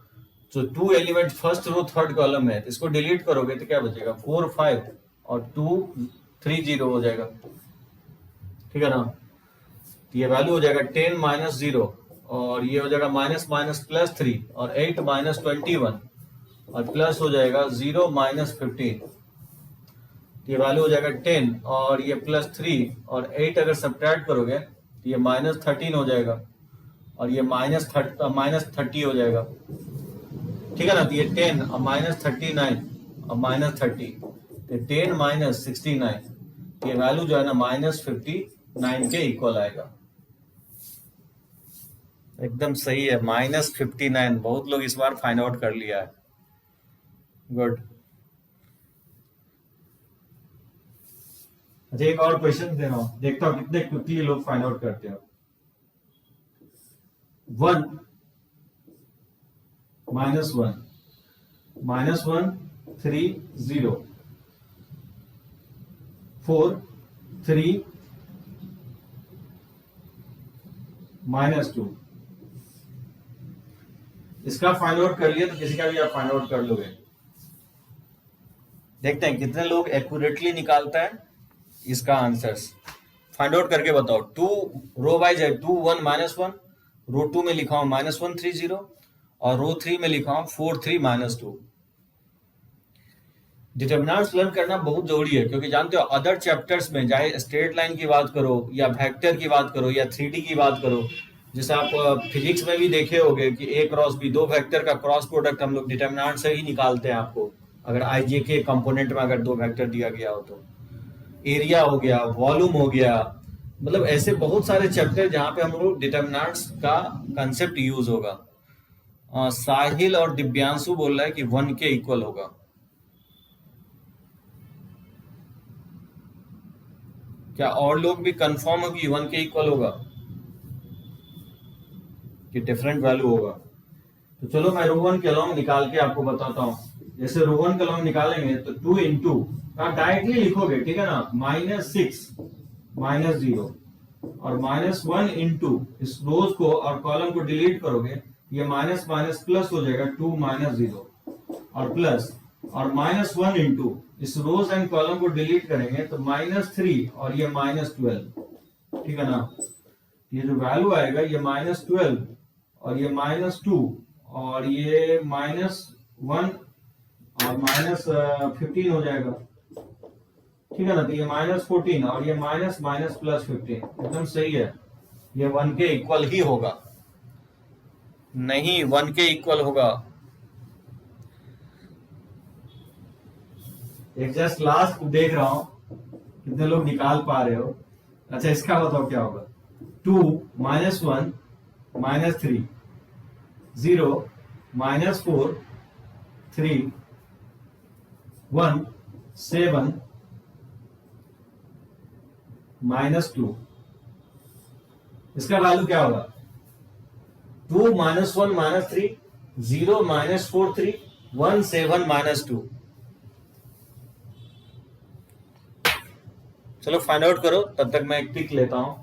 जो 2 element first row third column में है, इसको डिलीट करोगे तो क्या बचेगा 45 और 230 हो जाएगा। ठीक है ना, तो ये वैल्यू हो जाएगा 10 - 0 और ये हो जाएगा माइनस +3 और 8 - 21 और प्लस हो जाएगा 0 - 15। ये वैल्यू हो जाएगा 10 और ये +3 और 8 अगर सब्ट्रैक्ट करोगे तो ये -13 हो जाएगा और ये -30 हो जाएगा। ठीक है ना, तो ये 10 और -39 और -30, तो 10 - 69, ये वैल्यू जो है ना -59 के इक्वल आएगा। एकदम सही है, -59। बहुत लोग इस बार फाइंड आउट कर लिया है, गुड। अच्छा, एक और क्वेश्चन दे रहा हूं, देखता हूं कितने क्विकली लोग फाइंड आउट करते हो। 1 - 1 -1 3 0 4 3 -2, इसका फाइंड आउट कर लिया तो किसी का भी आप फाइंड आउट कर लोगे। देखते हैं कितने लोग एक्यूरेटली निकालता है इसका आंसर्स। फाइंड आउट करके बताओ। 2 रो वाइज है, 2 1 -1, रो 2 में लिखा हूं -130 और रो 3 में लिखा हूं 4 3 -2। डिटर्मिनेंट्स लर्न करना बहुत जरूरी है, क्योंकि जानते हो अदर चैप्टर्स में चाहे स्ट्रेट लाइन की बात करो या वेक्टर की बात करो या 3D की बात करो, जैसे आप फिजिक्स में भी देखे होंगे कि A क्रॉस B, दो वेक्टर का क्रॉस प्रोडक्ट हम लोग डिटर्मिनेंट से ही निकालते हैं। आपको अगर IJ के कंपोनेंट में अगर दो वेक्टर दिया गया हो तो एरिया हो गया, वॉल्यूम हो गया, मतलब ऐसे बहुत सारे चैप्टर जहां पे हम लोग डिटर्मिनेंट्स का कंसेप्ट यूज होगा। साहिल और दिव्यांशु बोल रहा है कि 1 के इक्वल होगा। क्या और लोग भी कंफर्म हो कि 1 के इक्वल होगा कि डिफरेंट वैल्यू होगा? तो चलो मैं रो 1 के अलॉन्ग निकाल के आपको बताता हूं। जैसे रो 1 के अलॉन्ग निकालेंगे तो 2 इंटू डायरेक्टली लिखोगे, ठीक है ना, -6 -0 और -1 इंटू इस रोज को और कॉलम को डिलीट करोगे, ये माइनस माइनस प्लस हो जाएगा 2 - 0 और प्लस और -1 इंटू इस रोज एंड कॉलम को डिलीट करेंगे तो -3 और ये -12। ठीक है ना, ये जो वैल्यू आएगा ये -12 और ये -2 और ये -1 और -15 हो जाएगा। ठीक है ना, तो ये -14 और ये माइनस माइनस प्लस 15, एकदम सही है। ये 1 के इक्वल ही होगा, नहीं 1 के इक्वल होगा। एक जस्ट लास्ट देख रहा हूं कितने लोग निकाल पा रहे हो। अच्छा, इसका बताओ क्या होगा। 2 -1 -3 0 -4 3 1 7 -2, इसका वैल्यू क्या होगा? 2 -1 -3 0 -4 3 1 7 -2। चलो फाइंड आउट करो, तब तक मैं एक पिक लेता हूं।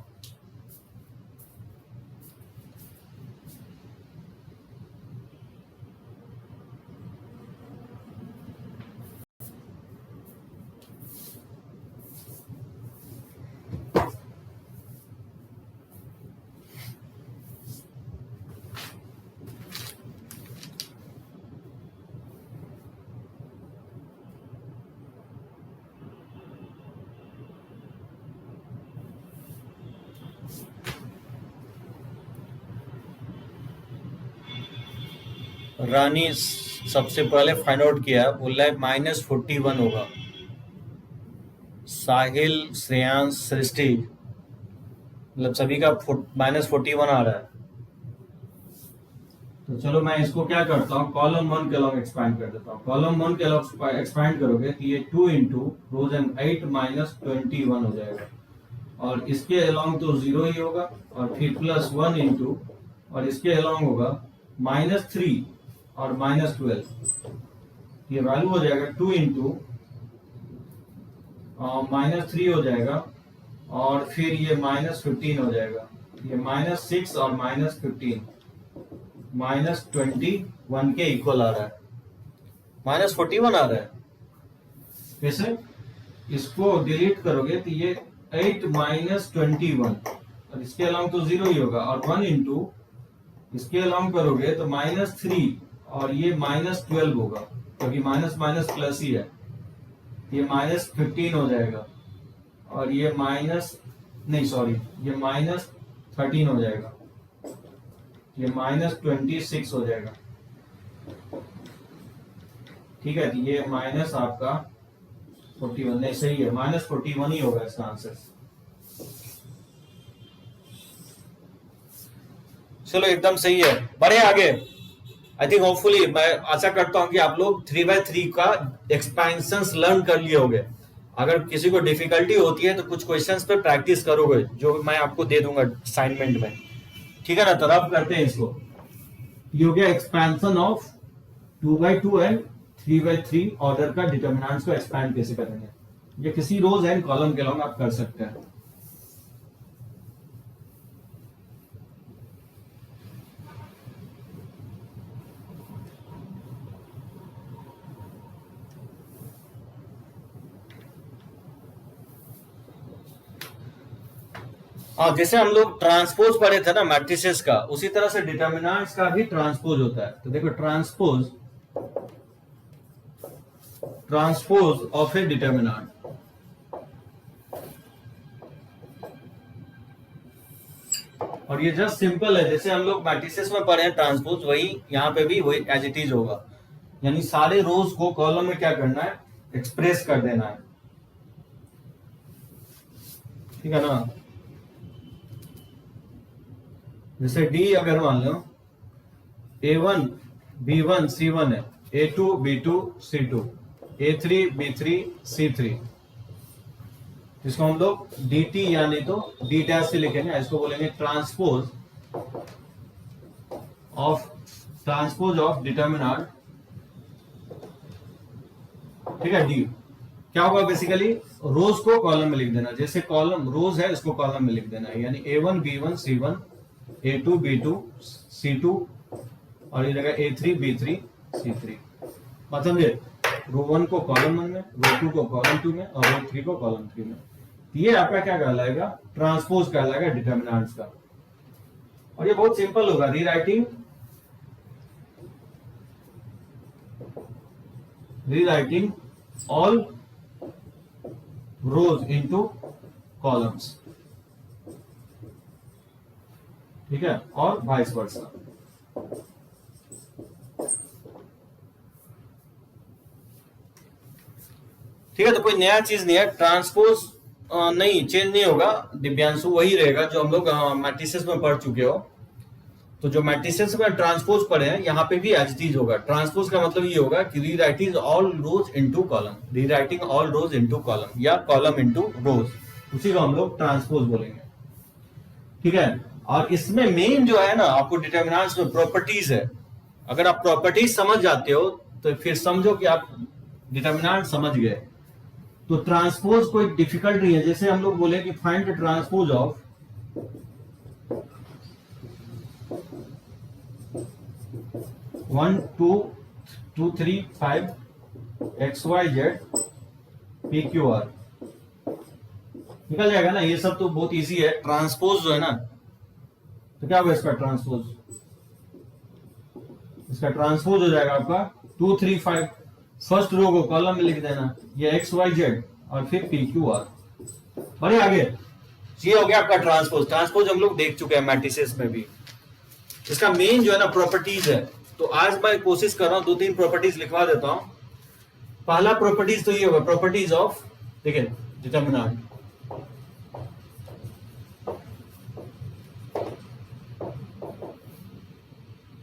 रानी सबसे पहले फाइंड आउट किया, बोल रहा है -41 होगा। साहिल, श्रेयांश, सृष्टि, मतलब सभी का -41 आ रहा है। तो चलो मैं इसको क्या करता हूँ, कॉलम 1 के अलॉन्ग एक्सपैंड कर देता हूँ। कॉलम 1 के अलॉन्ग एक्सपैंड करोगे तो ये 2 इंटू रोज एंड 8 -21 हो जाएगा, और इसके अलॉन्ग तो 0 ही होगा, और फिर +1 इंटू, और इसके अलॉन्ग होगा -3 और -12। ये वैल्यू हो जाएगा 2 इंटू -3 हो जाएगा, और फिर ये -15 हो जाएगा, ये -6 और -15 -21 के इक्वल आ रहा है, -41 आ रहा है। कैसे? इसको डिलीट करोगे तो ये 8 -21, और इसके अलॉन्ग तो 0 ही होगा, और 1 इंटू इसके अलॉन्ग करोगे तो -3 और ये -12 होगा, क्योंकि माइनस माइनस प्लस ही है, ये -15 हो जाएगा, और ये ये -13 हो जाएगा, ये -26 हो जाएगा। ठीक है, तो ये माइनस आपका 41, नहीं सही है, -41 ही होगा इसका आंसर। चलो एकदम सही है, बढ़े आगे। आई थिंक होपफुली, मैं आशा करता हूं कि आप लोग 3x3 का एक्सपेंशंस लर्न कर लिए होंगे। अगर किसी को डिफिकल्टी होती है तो कुछ क्वेश्चंस पे प्रैक्टिस करोगे, जो मैं आपको दे दूंगा असाइनमेंट में। ठीक है ना, तो अब करते हैं इसको। ये हो गया expansion of 2x2 and 3x3 order का डिटर्मिनेंट्स को एक्सपैंड कैसे करेंगे। ये किसी रोज एंड कॉलम के अलॉन्ग आप कर सकते हैं। हाँ, जैसे हम लोग ट्रांसपोज पढ़े थे ना मैट्रिसेस का, उसी तरह से डिटर्मिनेंट्स का भी ट्रांसपोज होता है। तो देखो, ट्रांसपोज ऑफ ए डिटर्मिनेंट, और ये जस्ट सिंपल है, जैसे हम लोग मैट्रिसेस में पढ़े हैं ट्रांसपोज, वही यहाँ पे भी वही एज इट इज होगा। यानी सारे रोज को कॉलम में क्या करना है, एक्सप्रेस कर देना है। ठीक है ना, जैसे डी अगर मान लो A1 B1 C1 है, A2 B2 C2, A3 B3 C3, इसको हम लोग DT यानी तो D डैश से लिखेंगे, इसको बोलेंगे ट्रांसपोज ऑफ डिटर्मिनेंट। ठीक है, डी क्या होगा, बेसिकली रोज को कॉलम में लिख देना, जैसे कॉलम रोज है इसको कॉलम में लिख देना है, यानी A1 B1 C1, A2 B2 C2, और ये जगह A3 B3 C3। बात समझे, रो 1 को कॉलम 1 में, रो 2 को कॉलम 2 में, और रो 3 को कॉलम 3 में। ये आपका क्या कहलाएगा, ट्रांसपोज कहलाएगा डिटर्मिनेंट्स का। और ये बहुत सिंपल होगा, रीराइटिंग ऑल रोज इनटू कॉलम्स। ठीक है, और वाइस वर्सा। ठीक है, तो कोई नया चीज नहीं है, ट्रांसपोज नहीं चेंज नहीं होगा दिव्यांशु, वही रहेगा जो हम लोग मैट्रिसेस में पढ़ चुके हो। तो जो मैट्रिसेस में ट्रांसपोज पढ़े हैं, यहाँ पे भी एज इट इज होगा। ट्रांसपोज का मतलब ये होगा कि रीराइटिंग ऑल रोज इनटू कॉलम, रीराइटिंग ऑल रोज इनटू कॉलम, या कॉलम इनटू रोज, उसी को हम लोग ट्रांसपोज बोलेंगे। ठीक है, और इसमें मेन जो है ना, आपको डिटर्मिनेंट्स में प्रॉपर्टीज है। अगर आप प्रॉपर्टीज समझ जाते हो तो फिर समझो कि आप डिटर्मिनेंट समझ गए। तो ट्रांसपोज कोई डिफिकल्ट नहीं है। जैसे हम लोग बोले कि find the transpose of 1 2 2 3 5 XYZ PQR, निकल जाएगा ना। ये सब तो बहुत इजी है। ट्रांसपोज जो है ना, तो क्या होगा इसका ट्रांसपोज, इसका ट्रांसपोज हो जाएगा आपका 2 3 5, फर्स्ट रो को कॉलम में लिख देना, ये XYZ और फिर PQR। बढ़िया आगे, ये हो गया आपका ट्रांसपोज। ट्रांसपोज हम लोग देख चुके हैं मैट्रिसेस में भी। इसका मेन जो है ना प्रॉपर्टीज है, तो आज मैं कोशिश कर रहा हूँ 2-3 प्रॉपर्टीज लिखवा देता हूँ। पहला प्रॉपर्टीज तो ये होगा, प्रॉपर्टीज ऑफ, देखिए, डिटर्मिनेंट।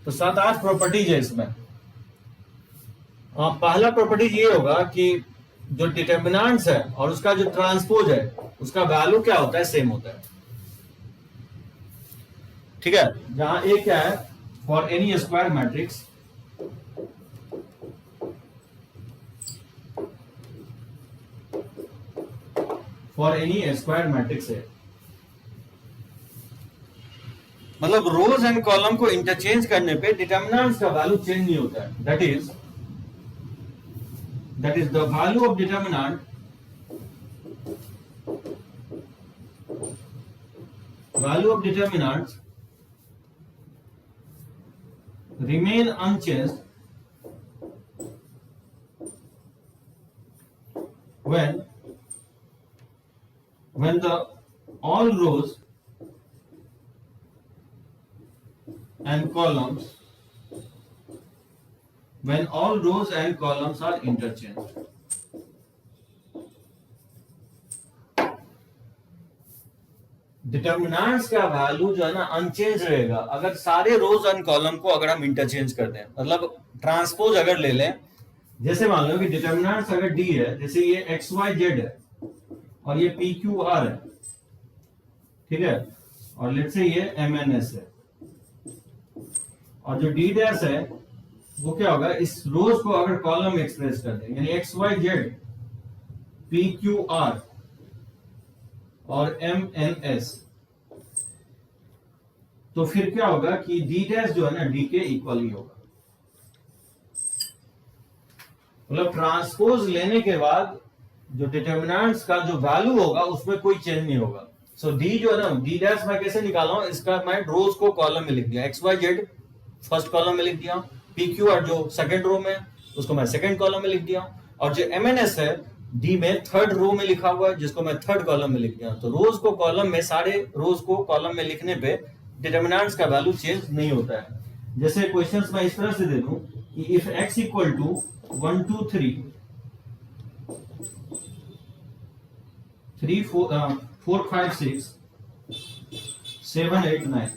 तो 7-8 प्रॉपर्टीज है इसमें। पहला प्रॉपर्टीज ये होगा कि जो डिटर्मिनेंट्स है और उसका जो ट्रांसपोज है उसका वैल्यू क्या होता है, सेम होता है। ठीक है, जहां ए क्या है, फॉर एनी स्क्वायर मैट्रिक्स है, मतलब रोज एंड कॉलम को इंटरचेंज करने पे डिटर्मिनेंट्स का वैल्यू चेंज नहीं होता है। That is the value of determinant remain unchanged when the all rows and columns are interchanged. Determinants का वैल्यू जो है ना अनचेंज रहेगा अगर सारे रोज एंड कॉलम को अगर हम इंटरचेंज कर दें। मतलब ट्रांसपोज अगर ले लें, जैसे मान लो कि डिटर्मिनेंट्स अगर डी है, जैसे ये एक्स वाई जेड है और ये पी क्यू आर है, ठीक है, और लेट्स से ये एम एन एस है, और जो डी डैश है वो क्या होगा, इस रोज को अगर कॉलम में एक्सप्रेस कर दें, यानी X Y Z P Q R और एम एन एस, तो फिर क्या होगा कि डी डैश जो है ना डी के इक्वल ही होगा। मतलब ट्रांसपोज लेने के बाद जो डिटर्मिनेंट्स का जो वैल्यू होगा उसमें कोई चेंज नहीं होगा। सो डी जो है ना, डी डैश मैं कैसे निकाला हूं, इसका मैं रोज को कॉलम में लिख दिया, X Y Z first column में लिख दिया, पी क्यू आर जो सेकंड रो में उसको मैं सेकंड कॉलम में लिख दिया, और जो एम एन एस है डी में थर्ड रो में लिखा हुआ है जिसको मैं थर्ड कॉलम में लिख दिया। तो रोज को कॉलम में, सारे रोज को कॉलम में लिखने पे डिटर्मिनेंट्स का वैल्यू चेंज नहीं होता है। जैसे क्वेश्चंस मैं इस तरह से दे दूं कि if x equal to 1 2 3 3 4 5 6 7 8 9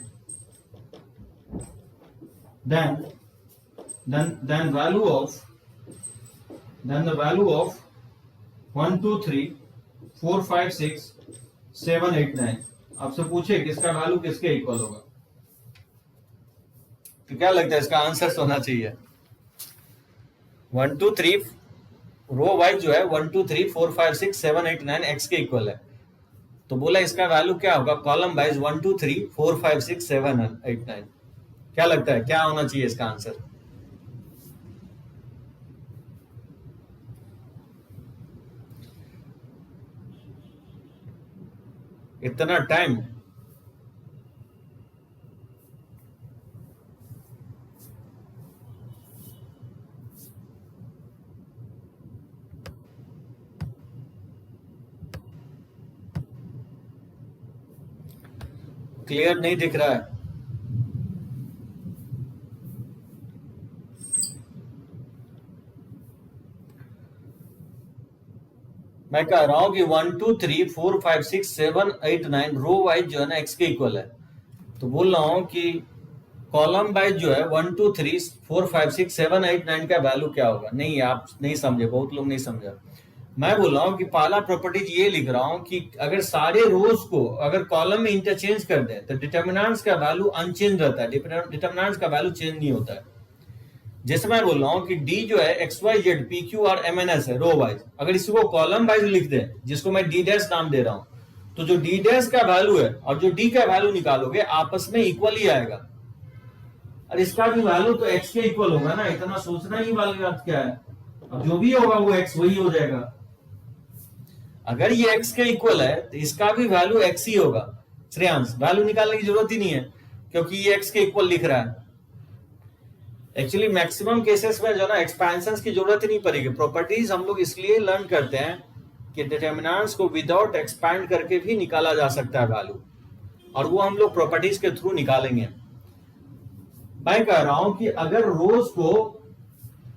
then the value of 1 2 3 4 5 6 7 8 9 आपसे पूछे किसका वैल्यू किसके इक्वल होगा, तो क्या लगता है इसका आंसर होना चाहिए 1 2 3 रो वाइज जो है 1 2 3 4 5 6 7 8 9 एक्स के इक्वल है। तो बोला इसका वैल्यू क्या होगा कॉलम वाइज 1 2 3 4 5 6 7 8 9। क्या लगता है क्या होना चाहिए इसका आंसर? इतना टाइम क्लियर नहीं दिख रहा है। मैं कह रहा हूं कि 1 2 3 4 5 6 7 8 9 रो वाइज जो है ना एक्स के इक्वल है। तो बोल रहा हूं कि कॉलम वाइज जो है 1 2 3 4 5 6 7 8 9 का वैल्यू क्या होगा। नहीं, आप नहीं समझे, बहुत लोग नहीं समझा। मैं बोल रहा हूं कि पहला प्रॉपर्टीज ये लिख रहा हूं कि अगर सारे रोज को अगर कॉलम में इंटरचेंज कर दें तो डिटर्मिनेंट्स का वैल्यू अनचेंज रहता है, डिटर्मिनेंट्स का वैल्यू चेंज नहीं होता है। जैसे मैं बोल रहा हूं कि डी जो है X Y Z P Q R M N S है रो वाइज, अगर इसको कॉलम वाइज लिख दें जिसको मैं डी डैश नाम दे रहा हूं, तो जो डी डैश का वैल्यू है और जो डी का वैल्यू निकालोगे आपस में इक्वल ही आएगा। और इसका भी वैल्यू तो एक्स के इक्वल होगा ना, इतना सोचना ही वाली बात क्या है। अब जो भी होगा वो एक्स वही हो जाएगा। अगर ये एक्स के इक्वल है तो इसका भी वैल्यू एक्स ही होगा। श्रेयांश, वैल्यू निकालने की जरूरत ही नहीं है क्योंकि ये एक्स के इक्वल लिख रहा है। एक्चुअली मैक्सिमम केसेस में जो ना एक्सपेंशन की जरूरत ही नहीं पड़ेगी। प्रॉपर्टीज हम लोग इसलिए लर्न करते हैं कि डिटर्मिनेंट्स को विदाउट एक्सपैंड करके भी निकाला जा सकता है वैल्यू, और वो हम लोग प्रॉपर्टीज के थ्रू निकालेंगे। मैं कह रहा हूं कि अगर रोज को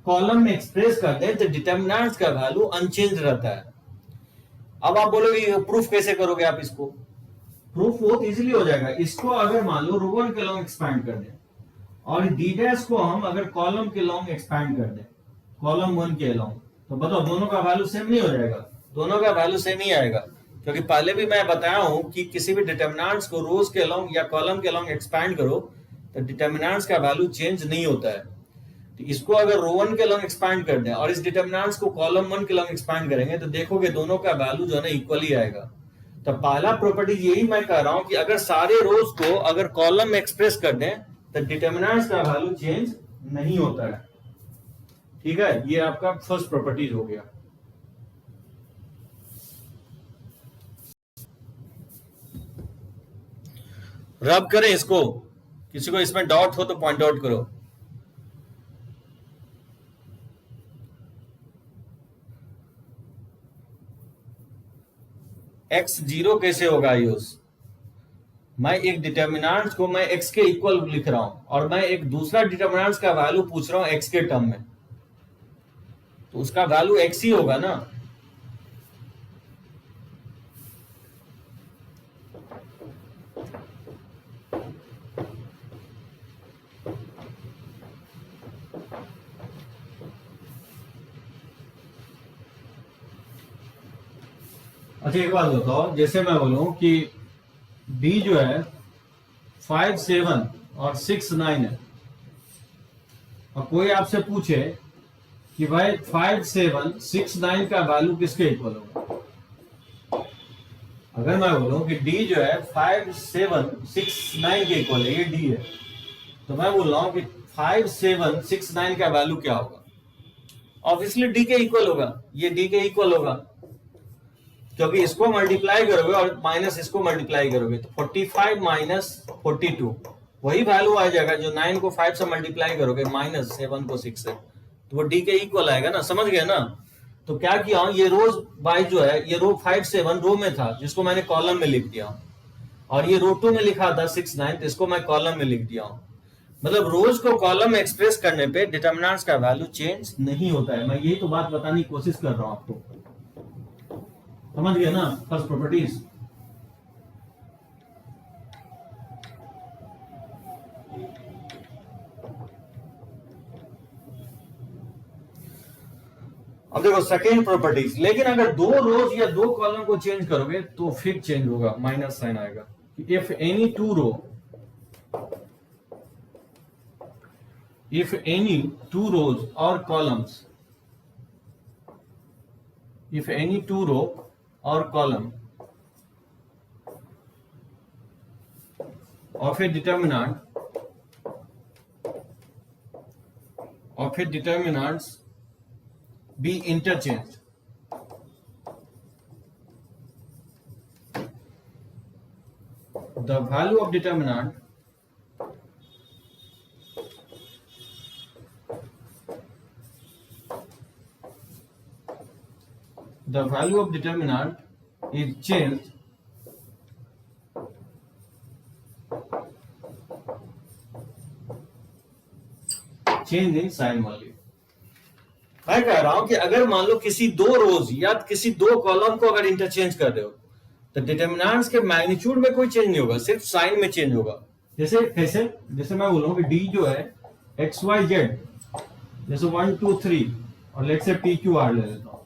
कॉलम में एक्सप्रेस कर दें तो डिटर्मिनेंट्स का वैल्यू अनचेंज रहता है। अब आप बोलोगे प्रूफ कैसे करोगे आप इसको? प्रूफ बहुत इजीली हो जाएगा। इसको अगर मान लो रो वन के लॉन्ग एक्सपैंड कर दें और डी डैश को हम अगर कॉलम के लॉन्ग एक्सपैंड कर दें, कॉलम वन के लॉन्ग, तो बताओ दोनों का वैल्यू सेम नहीं हो जाएगा? दोनों का वैल्यू सेम ही आएगा, क्योंकि पहले भी मैं बताया हूं कि किसी भी डिटर्मिनेंट्स को रोज के लॉन्ग या कॉलम के लॉन्ग एक्सपैंड करो तो डिटर्मिनेंट्स का वैल्यू चेंज नहीं होता है। तो इसको अगर रो वन के लॉन्ग एक्सपैंड कर दें और इस डिटर्मिनेंट्स को कॉलम वन के लॉन्ग एक्सपैंड करेंगे तो देखोगे दोनों का वैल्यू जो है ना इक्वली आएगा। तो पहला प्रॉपर्टी यही मैं कह रहा हूं कि अगर सारे रोज को अगर कॉलम में एक्सप्रेस कर दें तो डिटर्मिनेंट्स का वैल्यू चेंज नहीं होता है। ठीक है, ये आपका फर्स्ट प्रॉपर्टी हो गया। रब करें इसको, किसी को इसमें डाउट हो तो पॉइंट आउट करो। x जीरो कैसे होगा आयुष? मैं एक डिटर्मिनेंट्स को मैं x के इक्वल लिख रहा हूं और मैं एक दूसरा डिटर्मिनेंट्स का वैल्यू पूछ रहा हूं x के टर्म में, तो उसका वैल्यू x ही होगा ना। अच्छा एक बात बताओ, जैसे मैं बोलूं कि d जो है 5, 7 और 6, 9 है और कोई आपसे पूछे कि भाई 5, 7, 6, 9 का वैल्यू किसके इक्वल होगा? अगर मैं बोलूं कि d जो है 5, 7, 6, 9 के इक्वल है, ये d है, तो मैं बोल रहा हूं कि 5, 7, 6, 9 का वैल्यू क्या होगा? ऑब्वियसली d के इक्वल होगा, ये d के इक्वल होगा, क्योंकि इसको मल्टीप्लाई करोगे और माइनस इसको मल्टीप्लाई करोगे तो 45 माइनस 42 वही वैल्यू आ जाएगा जो 9 को 5 से मल्टीप्लाई करोगे माइनस 7 को 6 से, तो वो डी के इक्वल आएगा ना। समझ गए ना? तो क्या किया हूं, ये रोज बाई जो है ये रो 5, 7 रो में था जिसको मैंने कॉलम में लिख दिया और ये रो 2 में लिखा था 6, 9, तो इसको मैं कॉलम में लिख दिया हूं। मतलब रोज को कॉलम में एक्सप्रेस करने पे डिटर्मिनेंट्स का वैल्यू चेंज नहीं होता है। मैं यही तो बात बताने की कोशिश कर रहा हूं आपको। समझ गए ना फर्स्ट प्रॉपर्टीज? अब देखो सेकेंड प्रॉपर्टीज, लेकिन अगर दो रोज या दो कॉलम को चेंज करोगे तो फिर चेंज होगा, माइनस साइन आएगा। If any two row, if any two rows और columns, if any two row or column of a determinants be interchanged, the value of determinant is changed in sign only। मैं कह रहा हूं कि अगर मान लो किसी दो रोज या किसी दो कॉलम को अगर इंटरचेंज कर रहे हो तो डिटर्मिनेंट्स के मैग्नीट्यूड में कोई चेंज नहीं होगा, सिर्फ साइन में चेंज होगा। जैसे कैसे? जैसे मैं बोलूं कि डी जो है एक्स वाई जेड, जैसे 1, 2, 3 और लेट से पी क्यू आर ले लेता हूं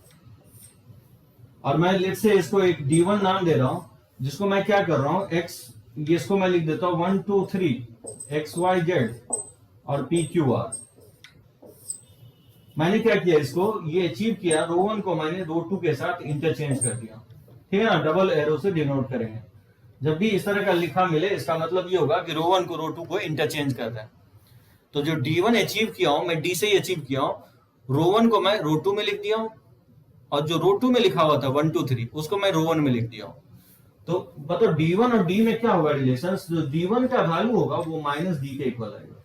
और मैं लेट से इसको एक D1 नाम दे रहा हूं जिसको मैं क्या कर रहा हूं x, इसको मैं लिख देता हूं 1, 2, 3 XYZ और PQR। मैंने क्या किया, इसको ये अचीव किया, रो 1 को मैंने रो 2 के साथ इंटरचेंज कर दिया। ठीक है ना, डबल एरो से डिनोट करेंगे। जब भी इस तरह का लिखा मिले इसका मतलब ये होगा कि रो 1 को रो 2 को इंटरचेंज कर रहा है। तो जो D1 अचीव किया हूं मैं D से ही अचीव किया हूं, रो 1 को मैं रो 2 में लिख दिया हूं और जो रो 2 में लिखा हुआ था 1, 2, 3 उसको मैं रो 1 में लिख दिया हूं। तो मतलब D1 और D में क्या होगा रिलेशन? जो D1 का वैल्यू होगा वो माइनस D के इक्वल आएगा।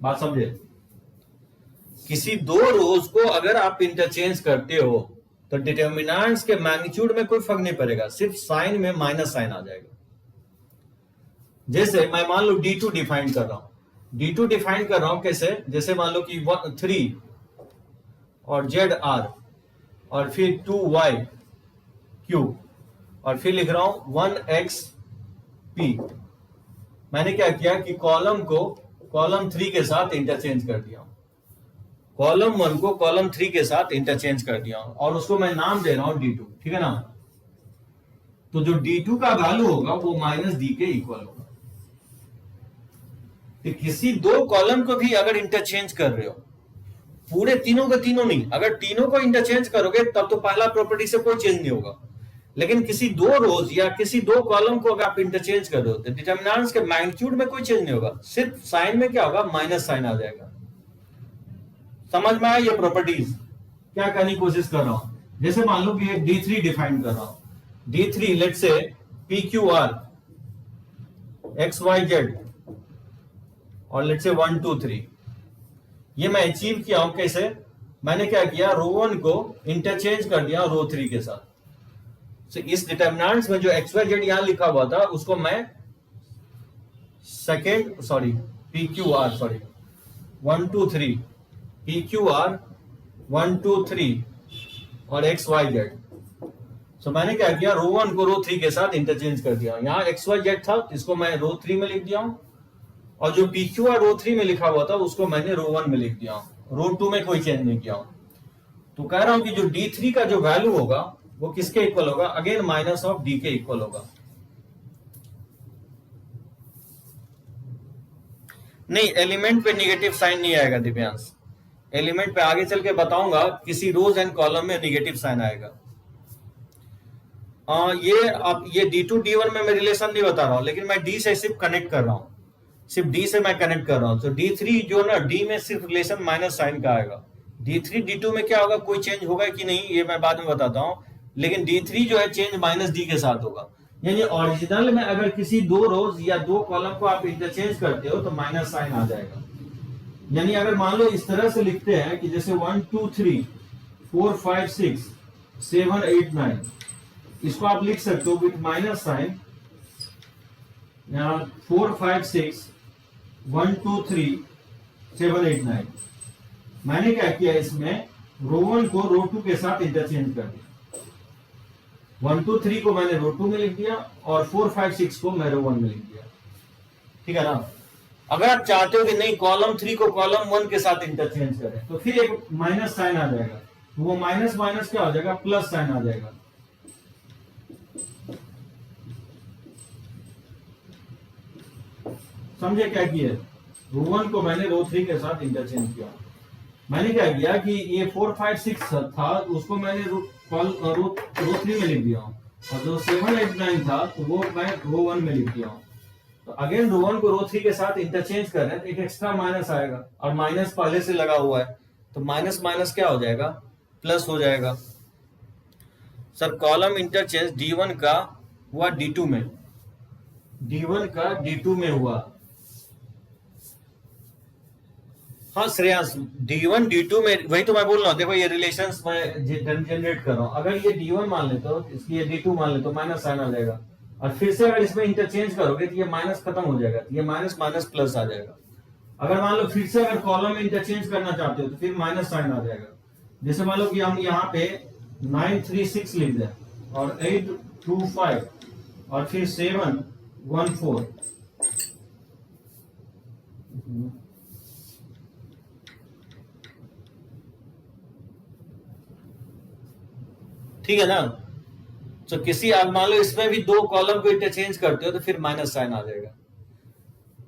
बात समझे? किसी दो रोज को अगर आप इंटरचेंज करते हो तो डिटर्मिनेंट्स के मैग्नीट्यूड में कोई फर्क नहीं पड़ेगा, सिर्फ साइन में माइनस साइन आ जाएगा। जैसे मैं मान लो D2 डिफाइन कर रहा हूं, D2 डिफाइन कर रहा हूं कैसे, जैसे मान लो कि 3 और ZR और फिर 2YQ और फिर लिख रहा हूं 1XP। मैंने क्या किया कि कॉलम को कॉलम 3 के साथ इंटरचेंज कर दिया, कॉलम 1 को कॉलम 3 के साथ इंटरचेंज कर दिया और उसको मैं नाम दे रहा हूं D2, ठीक है ना। तो जो D2 का वैल्यू होगा वो -D के इक्वल होगा। तो किसी दो कॉलम को भी अगर इंटरचेंज कर रहे हो, पूरे तीनों के तीनों नहीं, अगर तीनों को इंटरचेंज करोगे तब तो पहला प्रॉपर्टी से कोई चेंज नहीं होगा, लेकिन किसी दो रोज या किसी दो कॉलम को अगर आप इंटरचेंज कर रहे हो तो डिटर्मिनेंट्स के मैग्नीट्यूड में कोई चेंज नहीं होगा, सिर्फ साइन में क्या होगा, माइनस साइन आ जाएगा। समझ में आया ये प्रॉपर्टीज? क्या करने की कोशिश कर रहा हूं, जैसे मान लो कि एक D3 डिफाइन कर रहा हूं, D3 लेट से PQR XYZ और लेट से 1 2 3, ये मैं अचीव किया हूं कैसे, मैंने क्या किया, रो 1 को इंटरचेंज कर दिया रो 3 के साथ। तो इस डिटर्मिनेंट्स में जो XYZ यहां लिखा हुआ था उसको मैं PQR 1 2 3 PQR 1 2 3 और XYZ। सो मैंने क्या किया, रो 1 को रो 3 के साथ इंटरचेंज कर दिया, यहां XYZ था इसको मैं रो 3 में लिख दिया हूं, और जो PQR रो 3 में लिखा हुआ था उसको मैंने रो 1 में लिख दिया हूं, रो 2 में कोई चेंज नहीं किया हूं। तो कह रहा हूं कि जो D3 का जो वैल्यू होगा वो किसके इक्वल होगा, अगेन -D के इक्वल होगा। नहीं, एलिमेंट पे नेगेटिव साइन नहीं आएगा दिव्यांश, एलिमेंट पे आगे चल के बताऊंगा किसी रोज एंड कॉलम में नेगेटिव साइन आएगा। ये D2 D1 में मैं रिलेशन नहीं बता रहा हूं, लेकिन मैं D से सिर्फ कनेक्ट कर रहा हूं, सिर्फ D से मैं कनेक्ट कर रहा हूं। तो D3 जो ना D में सिर्फ रिलेशन माइनस साइन का आएगा, D3 D2 में क्या होगा, कोई चेंज होगा कि नहीं ये मैं बाद में बताता हूं, लेकिन D3 जो है चेंज -D के साथ होगा। यानी ओरिजिनल में अगर किसी दो रोज या दो कॉलम को आप इंटरचेंज करते हो तो माइनस साइन आ जाएगा। यानी अगर मान लो इस तरह से लिखते हैं कि जैसे 1 2 3 4 5 6 7 8 9, इसको आप लिख सकते हो विथ माइनस साइन, 4 5 6 1 2 3 7 8 9। मैंने क्या किया, इसमें रो 1 को रो 2 के साथ इंटरचेंज कर दिया, 1 2 3 को मैंने रो 2 में लिख दिया और 4 5 6 को मैं रो 1 में लिख दिया, ठीक है ना। अगर आप चाहते हो कि नहीं कॉलम 3 को कॉलम 1 के साथ इंटरचेंज करें तो फिर एक माइनस साइन आ जाएगा, तो वो माइनस माइनस क्या हो जाएगा, प्लस साइन आ जाएगा। समझे क्या किया, रो 1 को मैंने रो 3 के साथ इंटरचेंज किया। मैंने क्या किया कि ये 4 5 6 था उसको मैंने रो 3 में लिख दिया हूं, और जो 7 8 9 था तो वो मैं रो 1 में लिख दिया हूं। तो अगेन रो 1 को रो 3 के साथ इंटरचेंज कर रहे हैं तो एक एक्स्ट्रा माइनस आएगा, और माइनस पहले से लगा हुआ है तो माइनस माइनस क्या हो जाएगा, प्लस हो जाएगा। सर कॉलम इंटरचेंज D1 का हुआ D2 में, D1 का D2 में हुआ। हाँ श्रेयांश, D1 D2 में, वही तो मैं बोल रहा हूँ, देखो ये रिलेशंस मैं जनरेट कर रहा हूँ। अगर ये D1 मान लेते हो, इसकी ये D2 मान लेते हो, माइनस साइन आ जाएगा, और फिर से अगर इसमें इंटरचेंज करोगे तो ये माइनस खत्म हो जाएगा, ये माइनस माइनस प्लस आ जाएगा। अगर मान लो फिर से अगर कॉलम में इंटरचेंज करना चाहते हो तो फिर माइनस साइन आ जाएगा। जैसे मान लो कि हम यहाँ पे 9 3 6 लिख दें और 8 2 5 और फिर 7 1 4, ठीक है ना। तो किसी आप मान लो इसमें भी दो कॉलम को इंटरचेंज करते हो तो फिर माइनस साइन आ जाएगा।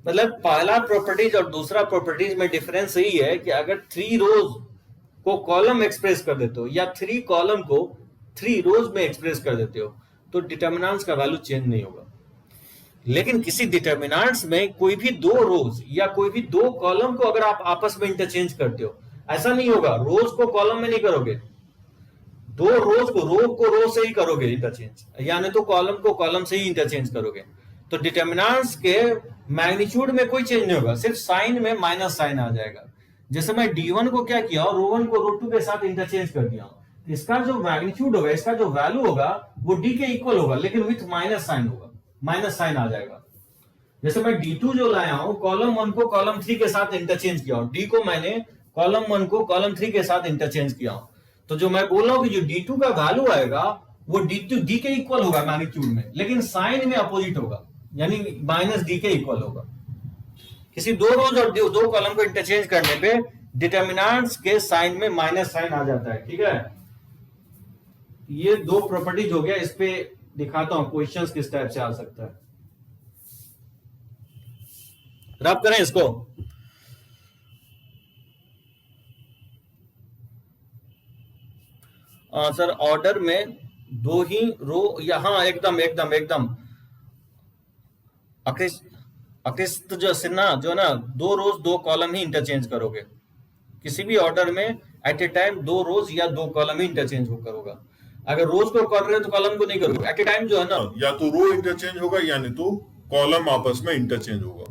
मतलब पहला प्रॉपर्टीज और दूसरा प्रॉपर्टीज में डिफरेंस यही है कि अगर 3 रोज को कॉलम एक्सप्रेस कर देते हो या 3 कॉलम को 3 रोज में एक्सप्रेस कर देते हो तो डिटर्मिनेंट्स का वैल्यू चेंज नहीं होगा। लेकिन किसी डिटर्मिनेंट्स में कोई भी दो रोज या कोई भी दो कॉलम को अगर आप आपस में इंटरचेंज करते हो, ऐसा नहीं होगा रोज को कॉलम में नहीं करोगे, दो रोज को रो से ही करोगे इंटरचेंज, यानी तो कॉलम को कॉलम से ही इंटरचेंज करोगे। तो डिटर्मिनेंट्स के मैग्नीट्यूड में कोई चेंज नहीं होगा, सिर्फ साइन में माइनस साइन आ जाएगा। जैसे मैं D1 को क्या किया, रो 1 को रो 2 के साथ इंटरचेंज कर दिया, इसका जो मैग्नीट्यूड होगा, इसका जो वैल्यू होगा वो D के इक्वल होगा, लेकिन विथ माइनस साइन होगा, माइनस साइन आ जाएगा। जैसे मैं D2 जो लाया हूं कॉलम 1 को कॉलम 3 के साथ इंटरचेंज किया हूं, D को मैंने कॉलम 1 को कॉलम 3 के साथ इंटरचेंज किया हूं, तो जो मैं बोल रहा हूं कि जो D2 का वैल्यू आएगा वो D के इक्वल होगा मैग्नीट्यूड में, लेकिन साइन में अपोजिट होगा, यानी -D के इक्वल होगा। किसी दो रोज और दो कॉलम को इंटरचेंज करने पे डिटर्मिनेंट्स के साइन में माइनस साइन आ जाता है, ठीक है। ये दो प्रॉपर्टीज हो गया, इस पे दिखाता हूं क्वेश्चंस किस टाइप से आ सकता है। रब करें इसको। सर ऑर्डर में दो ही रो, यहां एकदम एकदम एकदम अकृष्ट जो सिन्हा जो ना, दो रोज दो कॉलम ही इंटरचेंज करोगे किसी भी ऑर्डर में, एट ए टाइम दो रोज या दो कॉलम ही इंटरचेंज होगा। अगर रोज को कर रहे हो तो कॉलम को नहीं करोगे, एट ए टाइम जो है ना, या तो रो इंटरचेंज होगा या नहीं तो कॉलम आपस में इंटरचेंज होगा,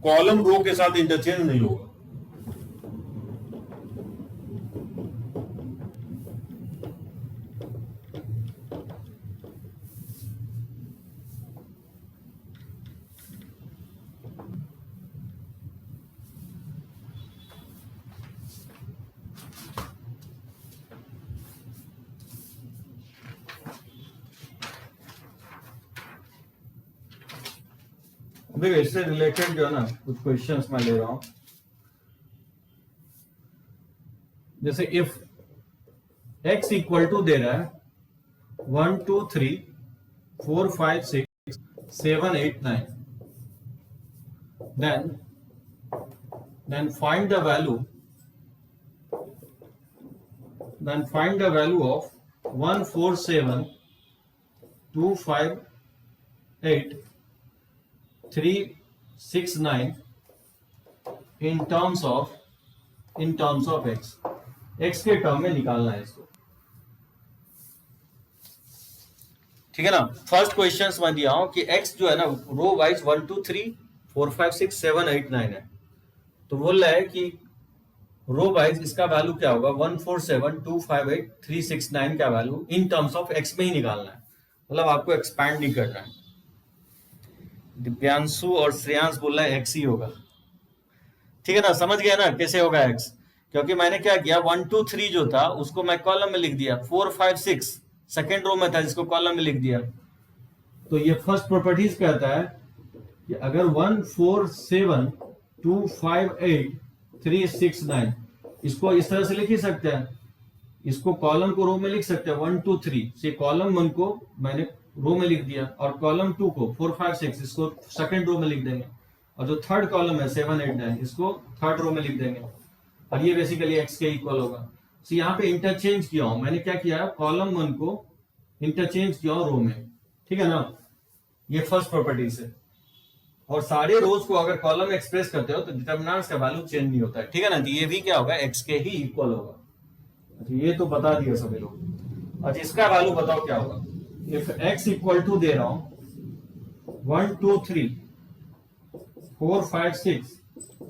कॉलम रो के साथ इंटरचेंज नहीं होगा। देखो इससे रिलेटेड जो है ना कुछ क्वेश्चंस मैं ले रहा हूं। जैसे इफ x इक्वल टू दे रहा है 1 2 3 4 5 6 7 8 9, then find the value of 1 4 7 2 5 8 3 6 9 in terms of x के टर्म में निकालना है इसको, ठीक है ना। फर्स्ट क्वेश्चन मैं दिया हूं कि x जो है ना रो वाइज 1 2 3 4 5 6 7 8 9 है, तो बोल रहा है कि रो वाइज इसका वैल्यू क्या होगा, 1 4 7 2 5 8 3 6 9 का value in terms of x में ही निकालना है, मतलब आपको एक्सपैंड नहीं करना है। दिव्यांशु और श्रेयांश बोल रहा है x ही होगा, ठीक है ना, समझ गया ना कैसे होगा x, क्योंकि मैंने क्या किया 1 2 3 जो था उसको मैं कॉलम में लिख दिया, 4 5 6 सेकेंड रो में था जिसको कॉलम में लिख दिया। तो ये फर्स्ट प्रॉपर्टीज कहता है कि अगर 1 4 7 2 5 8 3 6 9 इसको इस तरह से लिख ही सकते हैं, इसको कॉलम को रो में लिख सकते हैं 1 2 3 से, कॉलम 1 को मैंने रो में लिख दिया और कॉलम 2 को 4 5 6 इसको सेकंड रो में लिख देंगे, और जो थर्ड कॉलम है 7 8 9 इसको थर्ड रो में लिख देंगे, और ये बेसिकली x के इक्वल होगा। तो यहाँ पे इंटरचेंज किया हूं मैंने, क्या किया कॉलम 1 को इंटरचेंज किया रो में, ठीक है ना, ये फर्स्ट प्रॉपर्टी से। और सारे रोज को अगर कॉलम में एक्सप्रेस करते हो तो डिटर्मिनेंट्स का वैल्यू चेंज नहीं होता है, ठीक है ना, तो ये भी क्या होगा x के ही इक्वल होगा। अच्छा ये तो बता दिया सभी लोग। अच्छा इसका वैल्यू बताओ क्या होगा, इफ x इक्वल टू दे रहा हूं 1 2 3 4 5 6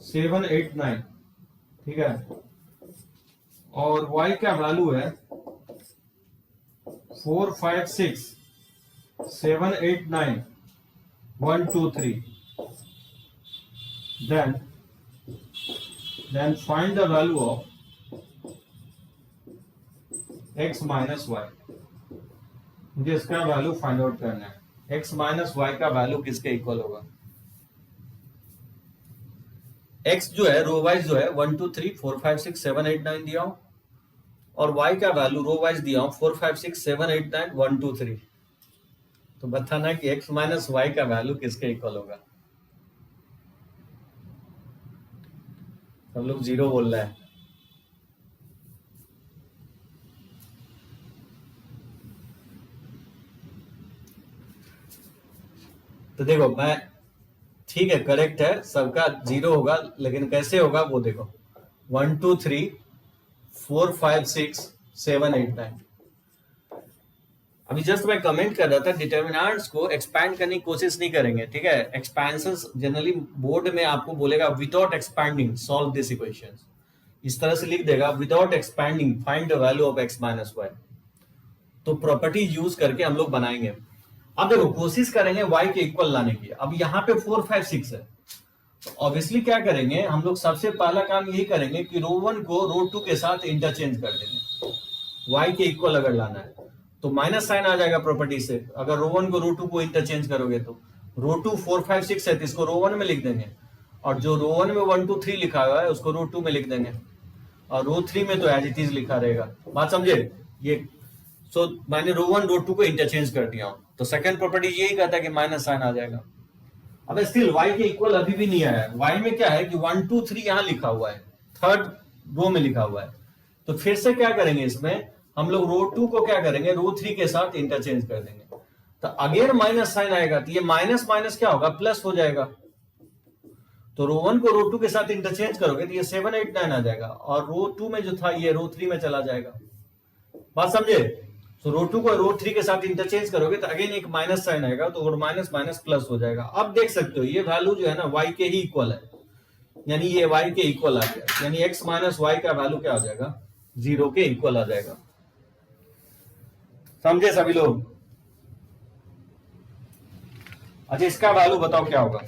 7 8 9, ठीक है, और y का वैल्यू है 4 5 6 7 8 9 1 2 3, then find the value of x minus y। मुझे इसका वैल्यू फाइंड आउट करना है, x माइनस y का वैल्यू किसके इक्वल होगा। x जो है रो वाइज जो है 1 2 3 4 5 6 7 8 9 दिया हूं, और y का वैल्यू रो वाइज दिया हूं 4 5 6 7 8 9 1 2 3, तो बताना कि x माइनस y का वैल्यू किसके इक्वल होगा। सब लोग जीरो बोल रहे हैं। तो देखो मैं, ठीक है करेक्ट है, सबका जीरो होगा, लेकिन कैसे होगा वो देखो 1 2 3 4 5 6 7 8 9। अभी जस्ट मैं कमेंट कर रहा था, डिटर्मिनेंट्स को एक्सपैंड करने की कोशिश नहीं करेंगे, ठीक है। एक्सपेंशंस जनरली बोर्ड में आपको बोलेगा without expanding solve this equations, इस तरह से लिख देगा without expanding find the value of x minus Y. तो प्रॉपर्टी यूज करके हम लोग बनाएंगे। अब देखो कोशिश करेंगे y के इक्वल लाने की। अब यहाँ पे 4 5 6 है, तो ऑब्वियसली क्या करेंगे हम लोग, सबसे पहला काम यही करेंगे कि रो 1 को रो 2 के साथ इंटरचेंज कर देंगे। y के इक्वल अगर लाना है तो माइनस साइन आ जाएगा प्रॉपर्टी से। अगर रो 1 को रो 2 को इंटरचेंज करोगे तो रो 2 4 5 6 है, तो इसको रो 1 में लिख देंगे, और जो रो 1 में 1 2 3 लिखा हुआ है उसको रो 2 में लिख देंगे, और रो 3 में तो एज इट इज लिखा रहेगा। बात समझे ये? सो मैंने रो 1 रो 2 को इंटरचेंज कर दिया हूं, तो सेकंड प्रॉपर्टी यही कहता है कि माइनस साइन आ जाएगा। अब स्टिल y के इक्वल अभी भी नहीं आया है। y में क्या है कि 1 2 3 यहां लिखा हुआ है, थर्ड रो में लिखा हुआ है, तो फिर से क्या करेंगे, इसमें हम लोग रो 2 को क्या करेंगे, रो 3 के साथ इंटरचेंज कर देंगे, तो अगेन माइनस साइन आएगा, तो ये माइनस माइनस क्या होगा, प्लस हो जाएगा। तो रो 1 को रो 2 के साथ इंटरचेंज करोगे तो ये 7 8 9 आ जाएगा, और रो 2 में जो था ये रो 3 में चला जाएगा। बात समझे? तो रो 2 को रो 3 के साथ इंटरचेंज करोगे तो अगेन एक माइनस साइन आएगा, तो माइनस माइनस प्लस हो जाएगा। अब देख सकते हो ये वैल्यू जो है ना y के ही इक्वल है, यानी ये y के इक्वल आ गया, यानी x माइनस y का वैल्यू क्या हो जाएगा, 0 के इक्वल आ जाएगा। समझे सभी लोग? अच्छा इसका वैल्यू बताओ क्या होगा।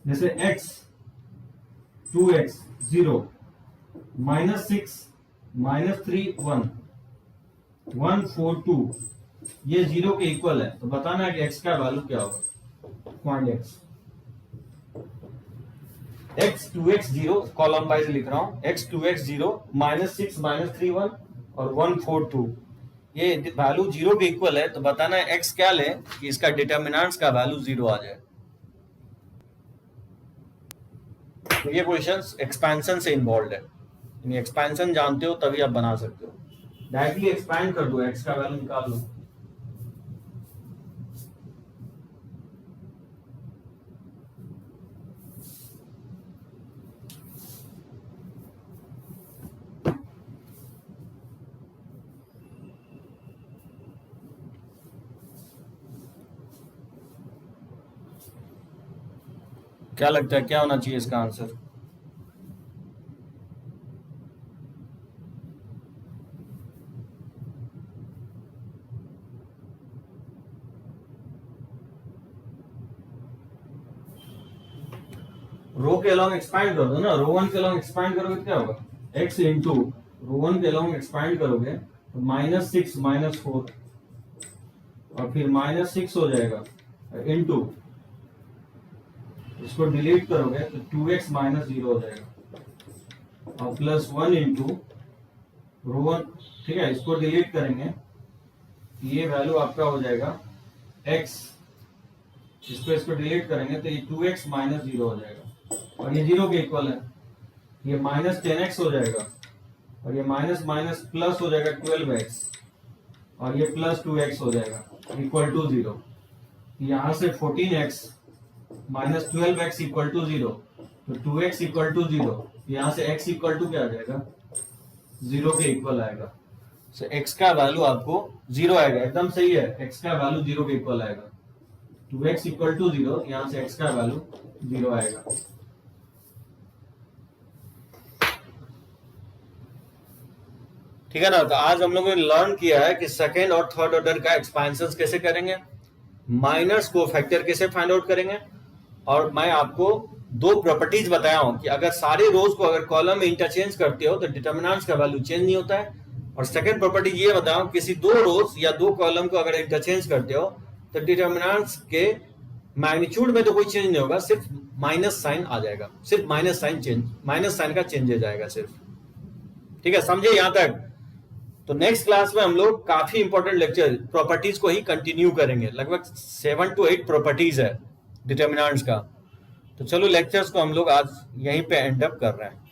जैसे x 2x 0 माइनस 6 माइनस 3 1 1 4 2 ये 0 के इक्वल है, तो बताना है कि x का वैल्यू क्या होगा। Find x 2x 0 column wise लिख रहा हूं, x 2x 0 माइनस 6 माइनस 3 1 और 1 4 2 ये वैल्यू 0 के इक्वल है, तो बताना है x क्या ले कि इसका डिटर्मिनेंट्स का वैल्यू 0 आ जाए। तो ये क्वेश्चंस एक्सपेंशन से इन्वॉल्व है, यानी एक्सपेंशन जानते हो तभी आप बना सकते हो। डायरेक्टली एक्सपैंड कर दो, x का वैल्यू निकाल लो। क्या लगता है क्या होना चाहिए इसका आंसर? रो के अलॉन्ग एक्सपैंड कर दो ना, रो 1 के अलॉन्ग एक्सपैंड करोगे तो क्या होगा, x इंटू रो 1 के अलॉन्ग एक्सपैंड करोगे तो माइनस 6 माइनस 4 और फिर माइनस 6 हो जाएगा, इंटू इसको डिलीट करोगे तो 2x माइनस 0 हो जाएगा, और प्लस 1 इंटू रो 1, ठीक है, इसको डिलीट करेंगे ये वैल्यू आपका हो जाएगा x, इसको डिलीट करेंगे तो ये 2x माइनस 0 हो जाएगा, और ये 0 के इक्वल है, ये माइनस 10x हो जाएगा, और ये माइनस माइनस प्लस हो जाएगा 12x, और ये प्लस 2x हो जाएगा इक्वल टू 0। यहां से 14x minus 12x equal to 0, तो 2x इक्वल टू 0, यहां से x इक्वल टू क्या आ जाएगा, 0 के इक्वल आएगा। सो x का वैल्यू आपको 0 आएगा, एकदम सही है, x का वैल्यू 0 के इक्वल आएगा, 2x इक्वल टू 0, यहां से x का वैल्यू 0 आएगा। ठीक है ना? तो आज हम लोगों ने लर्न किया है कि सेकेंड और थर्ड ऑर्डर का एक्सपेंशन कैसे करेंगे, माइनर्स को फैक्टर कैसे फाइंड आउट करेंगे, और मैं आपको दो प्रॉपर्टीज बताया हूं कि अगर सारे रोज को अगर कॉलम में इंटरचेंज करते हो तो डिटर्मिनेंट्स का वैल्यू चेंज नहीं होता है, और सेकंड प्रॉपर्टी ये बताऊं किसी दो रोज या दो कॉलम को अगर इंटरचेंज करते हो तो डिटर्मिनेंट्स के मैग्नीट्यूड में तो कोई चेंज नहीं होगा, सिर्फ माइनस साइन आ जाएगा, सिर्फ माइनस साइन का चेंज हो जाएगा सिर्फ। ठीक है, समझे यहां तक? तो नेक्स्ट क्लास में हम लोग काफी इंपॉर्टेंट लेक्चर प्रॉपर्टीज को ही कंटिन्यू करेंगे, लगभग 7 to 8 प्रॉपर्टीज है डिटर्मिनेंट्स का। तो चलो लेक्चर्स को हम लोग आज यहीं पे एंड अप कर रहे हैं।